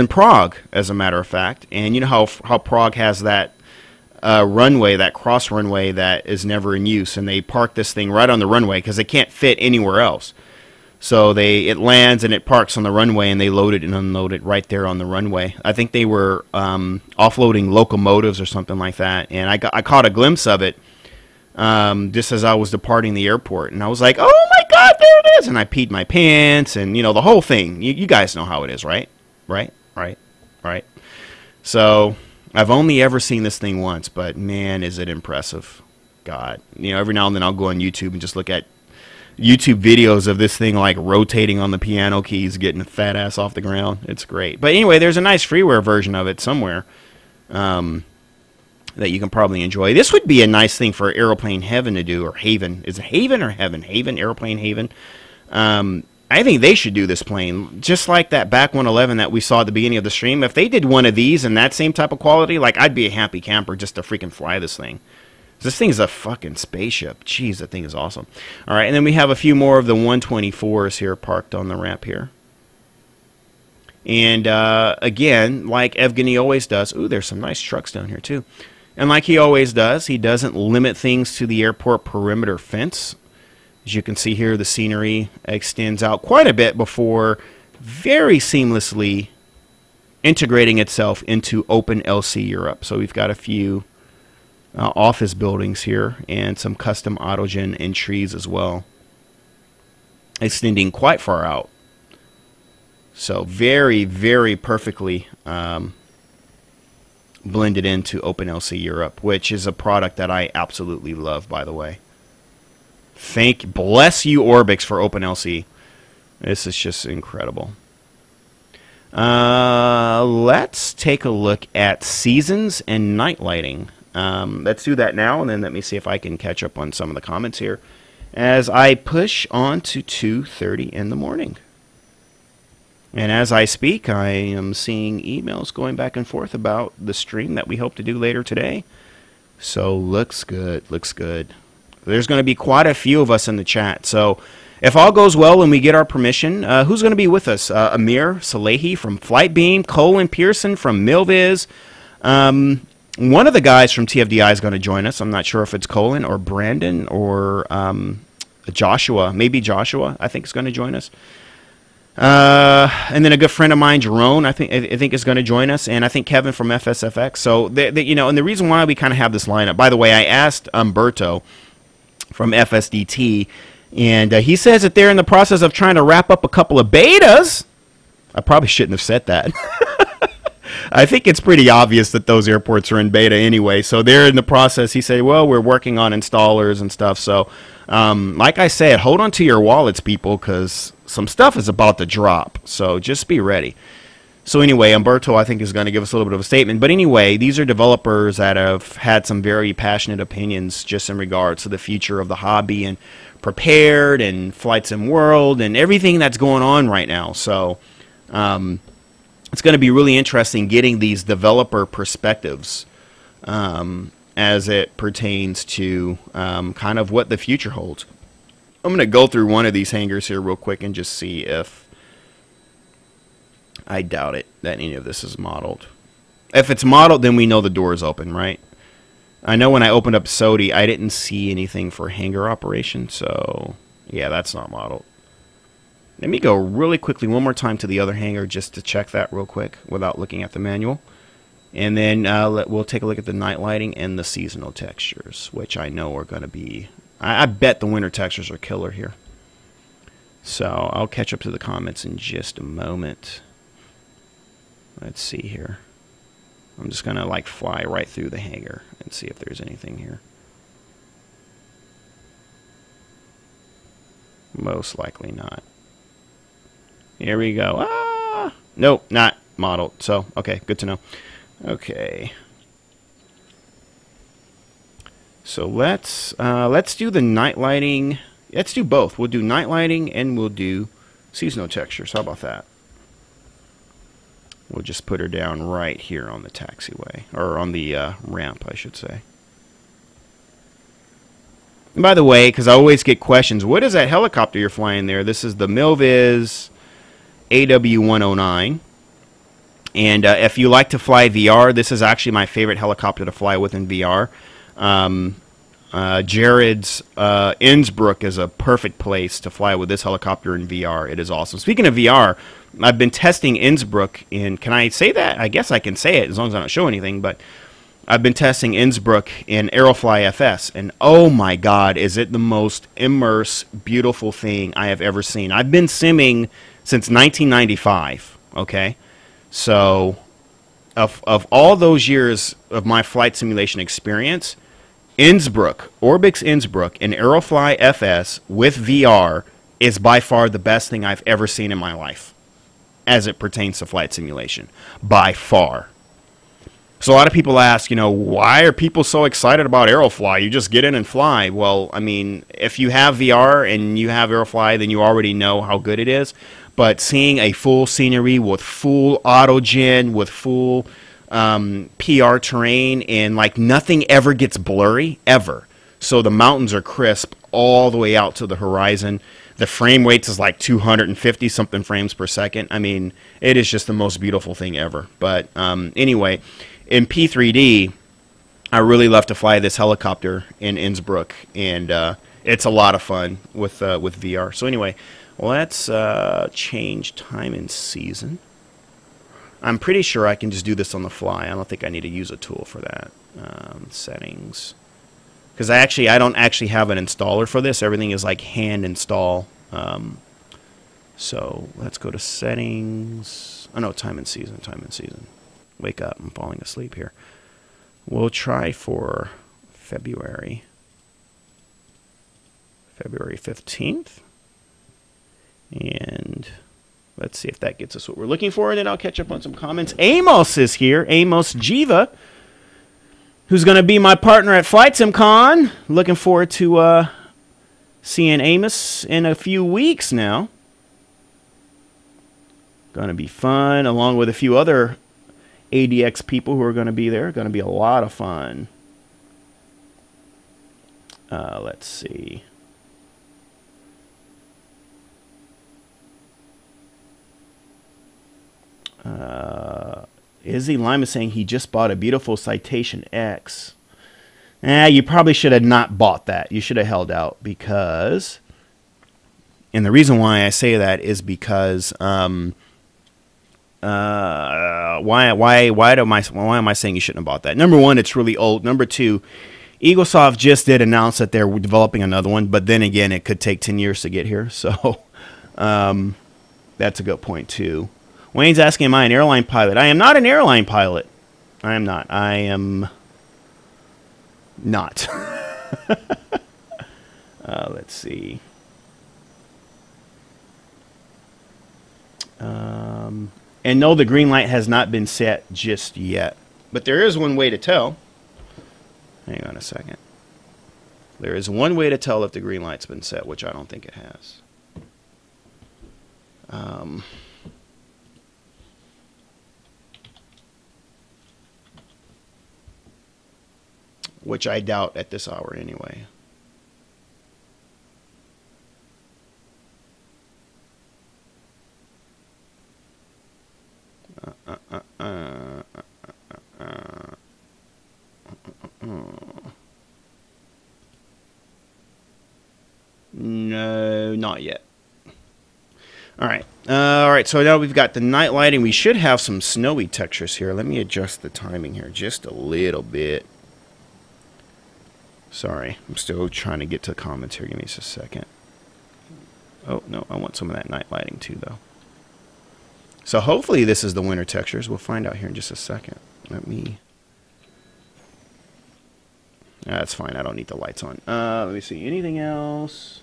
Prague, as a matter of fact, and you know how Prague has that runway, that cross runway that is never in use, and they park this thing right on the runway because they can't fit anywhere else. So it lands and it parks on the runway, and they load it and unload it right there on the runway. I think they were offloading locomotives or something like that, and I caught a glimpse of it just as I was departing the airport, and I was like, oh my God, there it is, and I peed my pants, and you know, the whole thing. You guys know how it is, right? Right. So I've only ever seen this thing once, but man, is it impressive. God, you know, every now and then I'll go on YouTube and just look at YouTube videos of this thing like rotating on the piano keys, getting a fat ass off the ground. It's great. But anyway, there's a nice freeware version of it somewhere that you can probably enjoy. This would be a nice thing for Aeroplane Heaven to do, or Haven. Is it Haven or Heaven? Haven, Aeroplane Haven. I think they should do this plane, just like that back 111 that we saw at the beginning of the stream. If they did one of these in that same type of quality, like, I'd be a happy camper just to freaking fly this thing. This thing is a fucking spaceship. Jeez, that thing is awesome. All right, and then we have a few more of the 124s here parked on the ramp here. And again, like Evgeny always does, ooh, there's some nice trucks down here too. And like he always does, he doesn't limit things to the airport perimeter fence. As you can see here, the scenery extends out quite a bit before very seamlessly integrating itself into Open LC Europe. So we've got a few office buildings here and some custom autogen and trees as well, extending quite far out. So very, very perfectly blended into OpenLC Europe, which is a product that I absolutely love, by the way. Bless you, Orbix, for OpenLC. This is just incredible. Let's take a look at seasons and night lighting. Let's do that now, and then let me see if I can catch up on some of the comments here as I push on to 2:30 in the morning. And as I speak, I am seeing emails going back and forth about the stream that we hope to do later today. So looks good, looks good. There's going to be quite a few of us in the chat. So if all goes well and we get our permission, who's going to be with us? Amir Salehi from Flightbeam, Colin Pearson from Milviz. One of the guys from TFDI is going to join us. I'm not sure if it's Colin or Brandon or Joshua. Maybe Joshua, I think, is going to join us. And then a good friend of mine, Jerome, I think is going to join us, and I think Kevin from FSFX. So you know, and the reason why we kind of have this lineup. By the way, I asked Umberto from FSDT, and he says that they're in the process of trying to wrap up a couple of betas. I probably shouldn't have said that. I think it's pretty obvious that those airports are in beta anyway. So they're in the process. He said, well, we're working on installers and stuff. So like I said, hold on to your wallets, people, because some stuff is about to drop. So just be ready. So anyway, Umberto, I think, is going to give us a little bit of a statement. But anyway, these are developers that have had some very passionate opinions just in regards to the future of the hobby and Prepared and Flight Sim World and everything that's going on right now. So it's going to be really interesting getting these developer perspectives as it pertains to kind of what the future holds. I'm going to go through one of these hangars here real quick and just see if... I doubt it that any of this is modeled. If it's modeled, then we know the door is open, right? I know when I opened up SODI, I didn't see anything for hangar operation, so yeah, that's not modeled. Let me go really quickly one more time to the other hangar just to check that real quick without looking at the manual. And then we'll take a look at the night lighting and the seasonal textures, which I know are going to be... I bet the winter textures are killer here. So I'll catch up to the comments in just a moment. Let's see here. I'm just going to like fly right through the hangar and see if there's anything here. Most likely not. Here we go. Ah! Nope, not modeled. So, okay, good to know. Okay. So let's do the night lighting. Let's do both. We'll do night lighting and we'll do seasonal textures. How about that? We'll just put her down right here on the taxiway, or on the ramp, I should say. And by the way, because I always get questions, what is that helicopter you're flying there? This is the Milviz AW109. And if you like to fly VR, this is actually my favorite helicopter to fly with in VR. Jared's Innsbruck is a perfect place to fly with this helicopter in VR. It is awesome. Speaking of VR, I've been testing Innsbruck in... Can I say that? I guess I can say it as long as I don't show anything, but I've been testing Innsbruck in Aerofly FS, and oh my god, is it the most immersive, beautiful thing I have ever seen. I've been simming since 1995, okay? So, of all those years of my flight simulation experience... Innsbruck, Orbix Innsbruck, and Aerofly FS with VR is by far the best thing I've ever seen in my life as it pertains to flight simulation. By far. So a lot of people ask, you know, why are people so excited about Aerofly? You just get in and fly. Well, I mean, if you have VR and you have Aerofly, then you already know how good it is. But seeing a full scenery with full autogen, with full... PR terrain, and like nothing ever gets blurry ever, so the mountains are crisp all the way out to the horizon. The frame rates is like 250 something frames per second. I mean, it is just the most beautiful thing ever. But anyway, in P3D, I really love to fly this helicopter in Innsbruck, and it's a lot of fun with VR. So anyway, let's change time and season. I'm pretty sure I can just do this on the fly. I don't think I need to use a tool for that. Settings. Because I don't actually have an installer for this. Everything is like hand install. So let's go to settings. Oh no, time and season, time and season. Wake up, I'm falling asleep here. We'll try for February 15th. And... let's see if that gets us what we're looking for, and then I'll catch up on some comments. Amos is here, Amos Jiva, who's going to be my partner at Flight Sim Con. Looking forward to seeing Amos in a few weeks now. Going to be fun, along with a few other ADX people who are going to be there. Going to be a lot of fun. Let's see. Izzy Lima is saying he just bought a beautiful Citation X. You probably should have not bought that. You should have held out, because... And the reason why I say that is because... why am I saying you shouldn't have bought that? Number one, it's really old. Number two, Eaglesoft just did announce that they're developing another one, but then again, it could take 10 years to get here. So that's a good point, too. Wayne's asking, am I an airline pilot? I am not an airline pilot. I am not. I am not. Let's see. And no, the green light has not been set just yet. But there is one way to tell. Hang on a second. There is one way to tell if the green light's been set, which I don't think it has. Which I doubt at this hour anyway. No, not yet. All right, so now we've got the night lighting. We should have some snowy textures here. Let me adjust the timing here just a little bit. Sorry, I'm still trying to get to the comments here. Give me just a second. Oh, no, I want some of that night lighting too, though. So hopefully this is the winter textures. We'll find out here in just a second. Let me... That's fine. I don't need the lights on. Let me see. Anything else?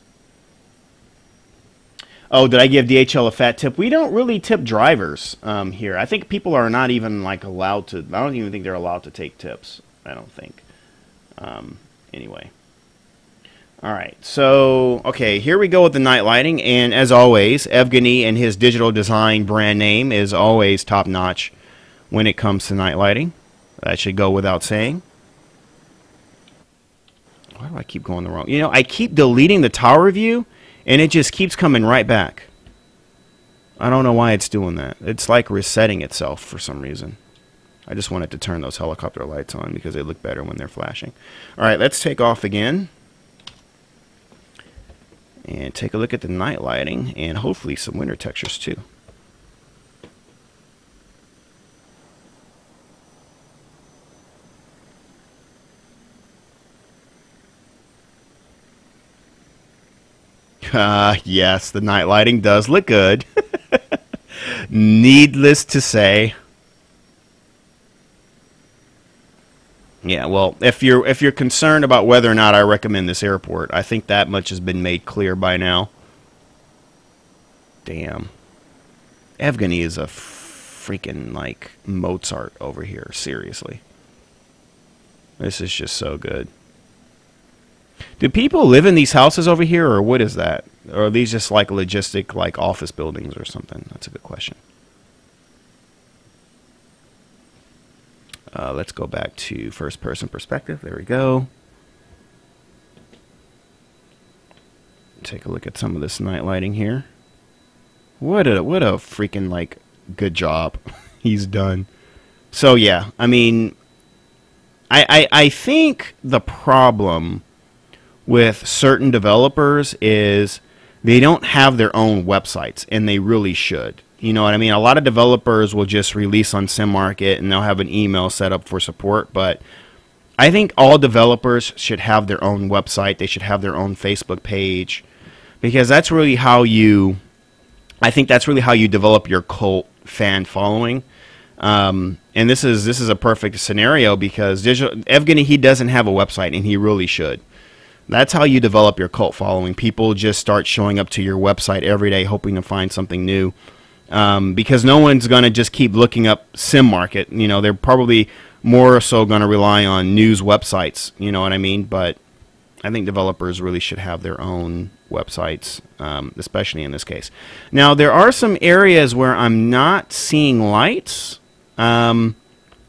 Oh, did I give DHL a fat tip? We don't really tip drivers here. I think people are not even like allowed to. I don't even think they're allowed to take tips. I don't think. Anyway. All right. So, okay, here we go with the night lighting. And as always, Evgeny and his digital design brand name is always top notch when it comes to night lighting. That should go without saying. Why do I keep going the wrong? You know, I keep deleting the tower view, and it just keeps coming right back. I don't know why it's doing that. It's like resetting itself for some reason. I just wanted to turn those helicopter lights on because they look better when they're flashing. All right, let's take off again. And take a look at the night lighting, and hopefully some winter textures too. Yes, the night lighting does look good. Needless to say. Yeah, well, if you're concerned about whether or not I recommend this airport, I think that much has been made clear by now. Damn. Evgeny is a freaking, like, Mozart over here, seriously. This is just so good. Do people live in these houses over here, or what is that? Or are these just like logistic, like office buildings or something? That's a good question. Let's go back to first-person perspective. There we go. Take a look at some of this night lighting here. What a freaking, like, good job he's done. So, yeah, I mean, I think the problem with certain developers is they don't have their own websites, and they really should. You know what I mean? A lot of developers will just release on SimMarket, and they'll have an email set up for support, but I think all developers should have their own website. They should have their own Facebook page, because that's really how you, I think that's really how you develop your cult fan following. And this is a perfect scenario because Evgeny, he doesn't have a website, and he really should. That's how you develop your cult following. People just start showing up to your website every day hoping to find something new. Because no one's going to just keep looking up SimMarket. You know, they're probably more so going to rely on news websites. You know what I mean? But I think developers really should have their own websites, especially in this case. Now, there are some areas where I'm not seeing lights. For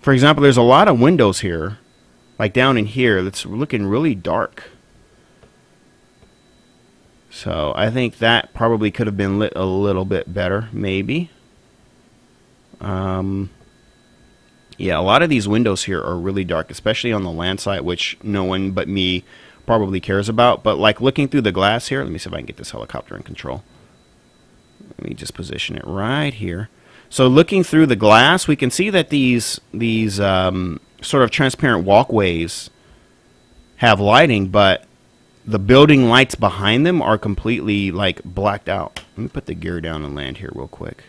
example, there's a lot of windows here, like down in here, that's looking really dark. So I think that probably could have been lit a little bit better, maybe. Yeah, a lot of these windows here are really dark, especially on the land site, which no one but me probably cares about. But like looking through the glass here, let me see if I can get this helicopter in control. Let me just position it right here. So looking through the glass, we can see that these sort of transparent walkways have lighting, but the building lights behind them are completely, like, blacked out. Let me put the gear down and land here real quick.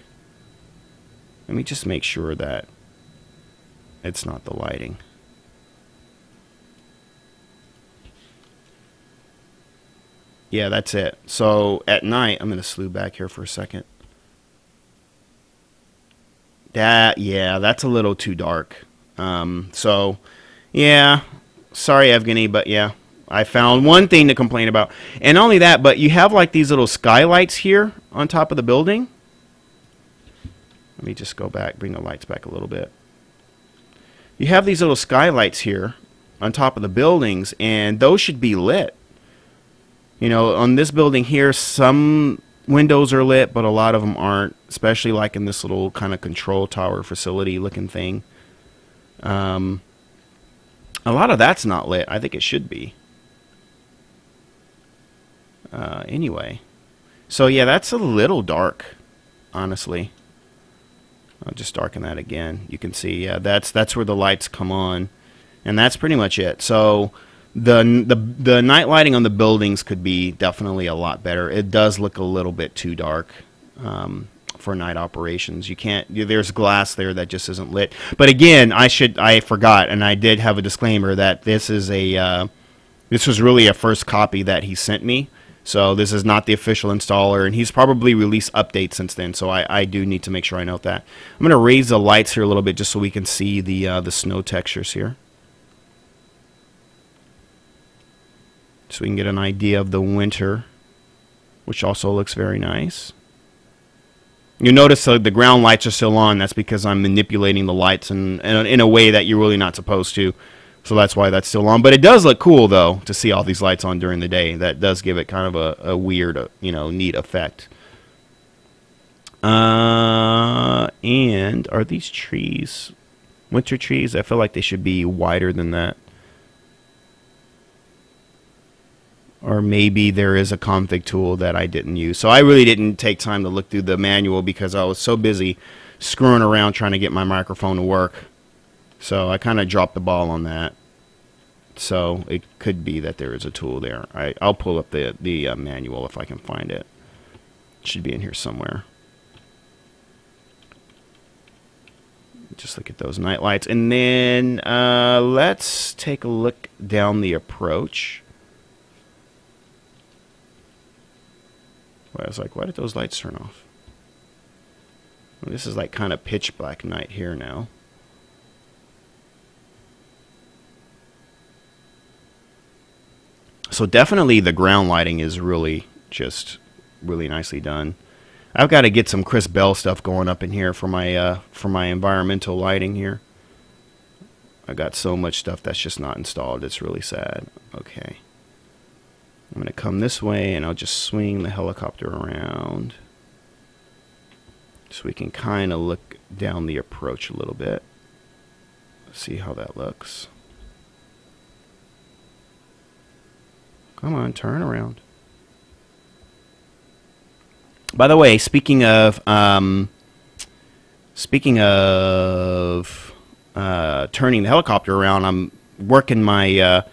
Let me just make sure that it's not the lighting. Yeah, that's it. So at night, I'm going to slew back here for a second. Yeah, that's a little too dark. So, yeah, sorry, Evgeny, but yeah, I found one thing to complain about. And not only that, but you have like these little skylights here on top of the building. Let me just go back, bring the lights back a little bit. You have these little skylights here on top of the buildings, and those should be lit. You know, on this building here, some windows are lit, but a lot of them aren't, especially like in this little kind of control tower facility looking thing. A lot of that's not lit. I think it should be. Anyway. So, yeah, that's a little dark, honestly. I'll just darken that again. You can see, yeah, that's where the lights come on. And that's pretty much it. So the night lighting on the buildings could be definitely a lot better. It does look a little bit too dark for night operations. You can't. There's glass there that just isn't lit. But again, I forgot, and I did have a disclaimer that this is this was really a first copy that he sent me. So this is not the official installer, and he's probably released updates since then. So I do need to make sure I note that. I'm going to raise the lights here a little bit just so we can see the snow textures here, so we can get an idea of the winter, which also looks very nice. You notice the ground lights are still on. That's because I'm manipulating the lights in a way that you're really not supposed to. So that's why that's still on. But it does look cool, though, to see all these lights on during the day. That does give it kind of a weird, neat effect. And are these trees winter trees? I feel like they should be wider than that. Or maybe there is a config tool that I didn't use. So I really didn't take time to look through the manual because I was so busy screwing around trying to get my microphone to work. So I kind of dropped the ball on that. So it could be that there is a tool there. I'll pull up the manual if I can find it. It should be in here somewhere. Just look at those night lights. And then let's take a look down the approach. I was like, why did those lights turn off? Well, this is like kind of pitch black night here now. So definitely the ground lighting is really just really nicely done. I've got to get some Chris Bell stuff going up in here for my environmental lighting here. I got so much stuff that's just not installed. It's really sad. Okay. I'm going to come this way, and I'll just swing the helicopter around so we can kind of look down the approach a little bit. See how that looks. Come on, turn around. By the way, speaking of turning the helicopter around, I'm working my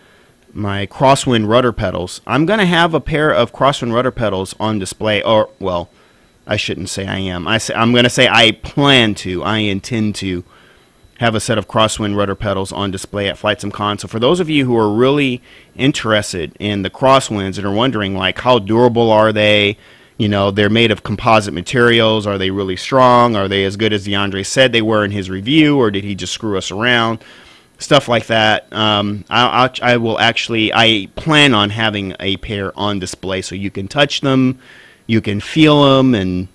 my crosswind rudder pedals. I'm going to have a pair of crosswind rudder pedals on display, or, well, I shouldn't say I am. I'm going to say I plan to, I intend to have a set of crosswind rudder pedals on display at Flight Sim Con. So for those of you who are really interested in the crosswinds and are wondering, like, how durable are they? You know, they're made of composite materials. Are they really strong? Are they as good as DeAndre said they were in his review, or did he just screw us around? Stuff like that. I plan on having a pair on display so you can touch them, you can feel them, and,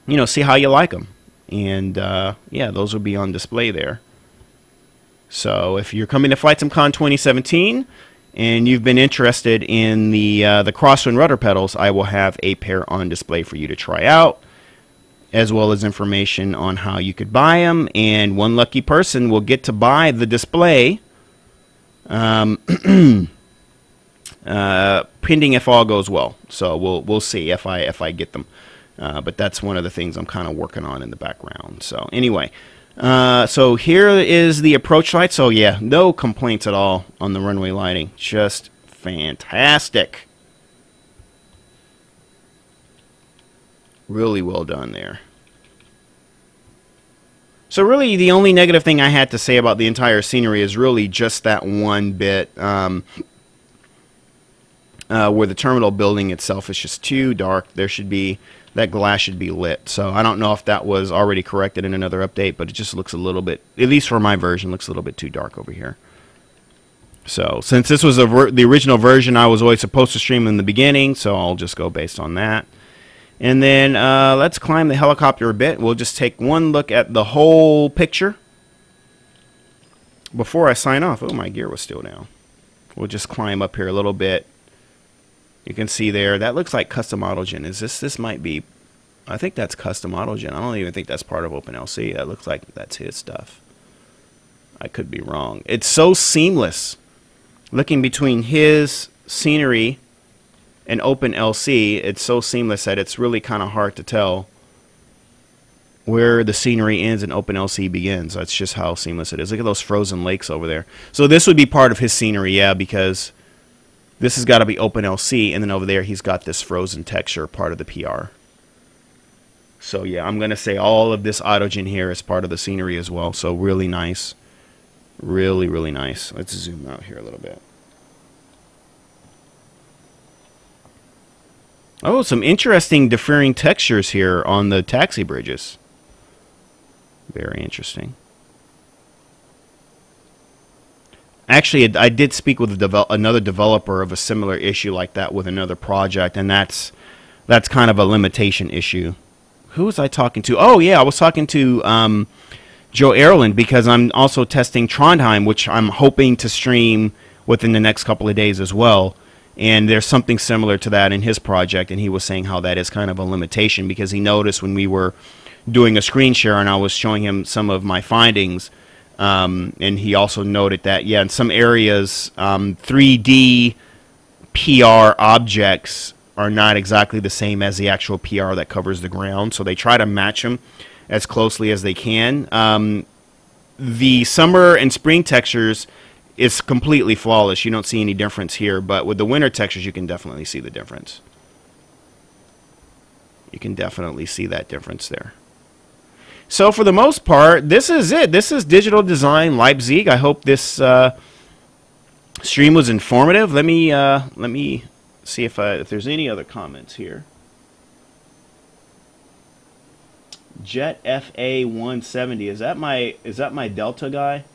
you know, see how you like them. And, yeah, those will be on display there. So if you're coming to Flight Sim Con 2017 and you've been interested in the crosswind rudder pedals, I will have a pair on display for you to try out, as well as information on how you could buy them, and one lucky person will get to buy the display, pending if all goes well. So we'll see if I get them, but that's one of the things I'm kind of working on in the background. So anyway, so here is the approach light. So yeah, no complaints at all on the runway lighting, just fantastic. Really well done there. So really, the only negative thing I had to say about the entire scenery is really just that one bit where the terminal building itself is just too dark. There should be, that glass should be lit. So I don't know if that was already corrected in another update, but it just looks a little bit, at least for my version, looks a little bit too dark over here. So since this was the original version, I was always supposed to stream in the beginning, so I'll just go based on that. And then let's climb the helicopter a bit. We'll just take one look at the whole picture before I sign off. Oh, my gear was still down. We'll just climb up here a little bit. You can see there, that looks like custom autogen. Is this might be, I think that's custom autogen. I don't even think that's part of OpenLC. That looks like that's his stuff. I could be wrong. It's so seamless. Looking between his scenery and OpenLC, it's so seamless that it's really kind of hard to tell where the scenery ends and OpenLC begins. That's just how seamless it is. Look at those frozen lakes over there. So this would be part of his scenery, yeah, because this has got to be OpenLC, and then over there he's got this frozen texture, part of the PR. So yeah, I'm going to say all of this autogen here is part of the scenery as well. So really nice. Really, really nice. Let's zoom out here a little bit. Oh, some interesting differing textures here on the taxi bridges. Very interesting. Actually, I did speak with another developer of a similar issue like that with another project, and that's kind of a limitation issue. Who was I talking to? Oh, yeah, I was talking to Joe Erland, because I'm also testing Trondheim, which I'm hoping to stream within the next couple of days as well. And there's something similar to that in his project, and he was saying how that is kind of a limitation, because he noticed when we were doing a screen share and I was showing him some of my findings, and he also noted that, yeah, in some areas, 3D PR objects are not exactly the same as the actual PR that covers the ground, so they try to match them as closely as they can. The summer and spring textures is completely flawless. You don't see any difference here, but with the winter textures you can definitely see the difference. You can definitely see that difference there. So for the most part, this is it. This is Digital Design Leipzig. I hope this stream was informative. Let me see if there's any other comments here. Jet FA 170, is that my Delta guy?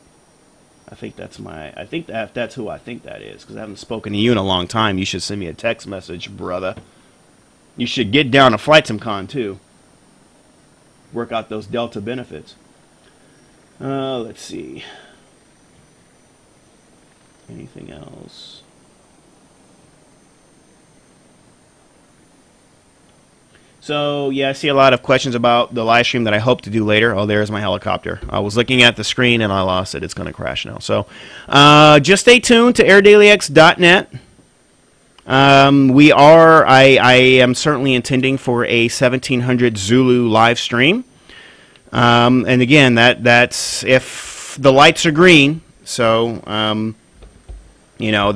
I think that's who I think that is, because I haven't spoken to you in a long time. You should send me a text message, brother. You should get down to Flight SimCon too. Work out those Delta benefits. Let's see. Anything else? So, yeah, I see a lot of questions about the live stream that I hope to do later. Oh, there's my helicopter. I was looking at the screen and I lost it. It's going to crash now. So, just stay tuned to airdailyx.net. I am certainly intending for a 1700 Zulu live stream. And again, that's if the lights are green. So, you know,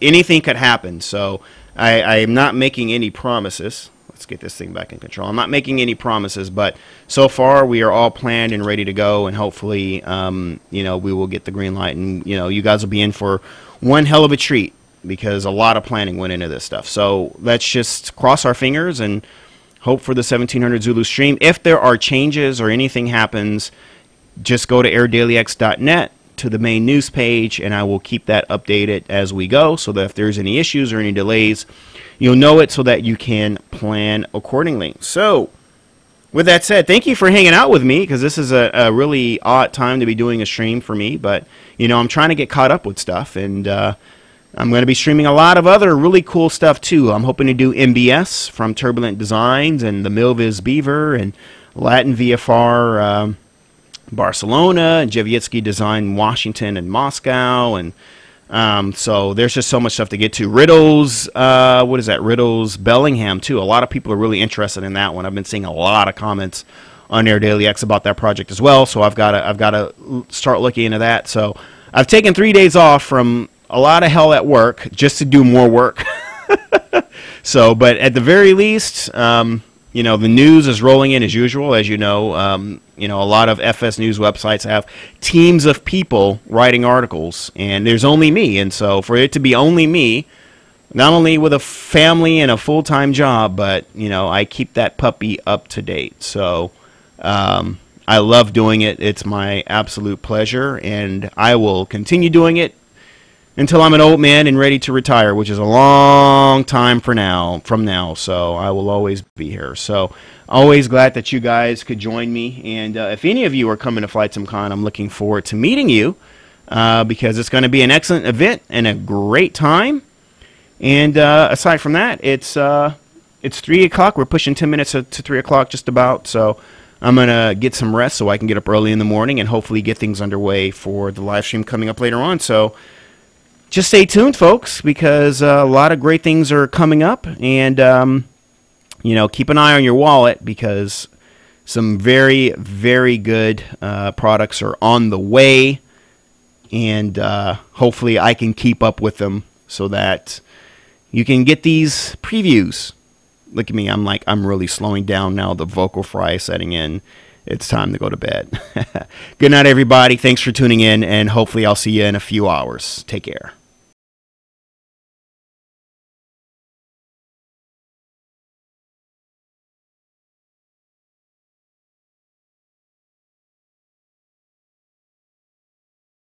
anything could happen. So, I am not making any promises. Let's get this thing back in control. I'm not making any promises, but so far we are all planned and ready to go, and hopefully, you know, we will get the green light, and you know, you guys will be in for one hell of a treat, because a lot of planning went into this stuff. So let's just cross our fingers and hope for the 1700 Zulu stream. If there are changes or anything happens, just go to airdailyx.net to the main news page, and I will keep that updated as we go, so that if there's any issues or any delays, you'll know it, so that you can plan accordingly. So, with that said, thank you for hanging out with me, because this is a really odd time to be doing a stream for me. But, you know, I'm trying to get caught up with stuff, and I'm going to be streaming a lot of other really cool stuff, too. I'm hoping to do MBS from Turbulent Designs, and the Milviz Beaver, and Latin VFR Barcelona, and Javietsky Design Washington and Moscow, and so there's just so much stuff to get to. Riddles, what is that? Riddles Bellingham too. A lot of people are really interested in that one. I've been seeing a lot of comments on Air Daily X about that project as well. So I've got to start looking into that. So I've taken 3 days off from a lot of hell at work just to do more work. So, but at the very least, you You know, the news is rolling in as usual, as you know. You know, a lot of FS News websites have teams of people writing articles, and there's only me. And so for it to be only me, not only with a family and a full-time job, but, you know, I keep that puppy up to date. So I love doing it. It's my absolute pleasure, and I will continue doing it until I'm an old man and ready to retire, which is a long time from now. So I will always be here. So always glad that you guys could join me. And if any of you are coming to Flight SimCon, I'm looking forward to meeting you because it's going to be an excellent event and a great time. And aside from that, it's 3 o'clock. We're pushing 10 minutes to 3 o'clock just about. So I'm going to get some rest so I can get up early in the morning and hopefully get things underway for the live stream coming up later on. So just stay tuned, folks, because a lot of great things are coming up. And, you know, keep an eye on your wallet because some very, very good products are on the way. And hopefully I can keep up with them so that you can get these previews. Look at me. I'm really slowing down now. The vocal fry is setting in. It's time to go to bed. Good night, everybody. Thanks for tuning in, and hopefully I'll see you in a few hours. Take care.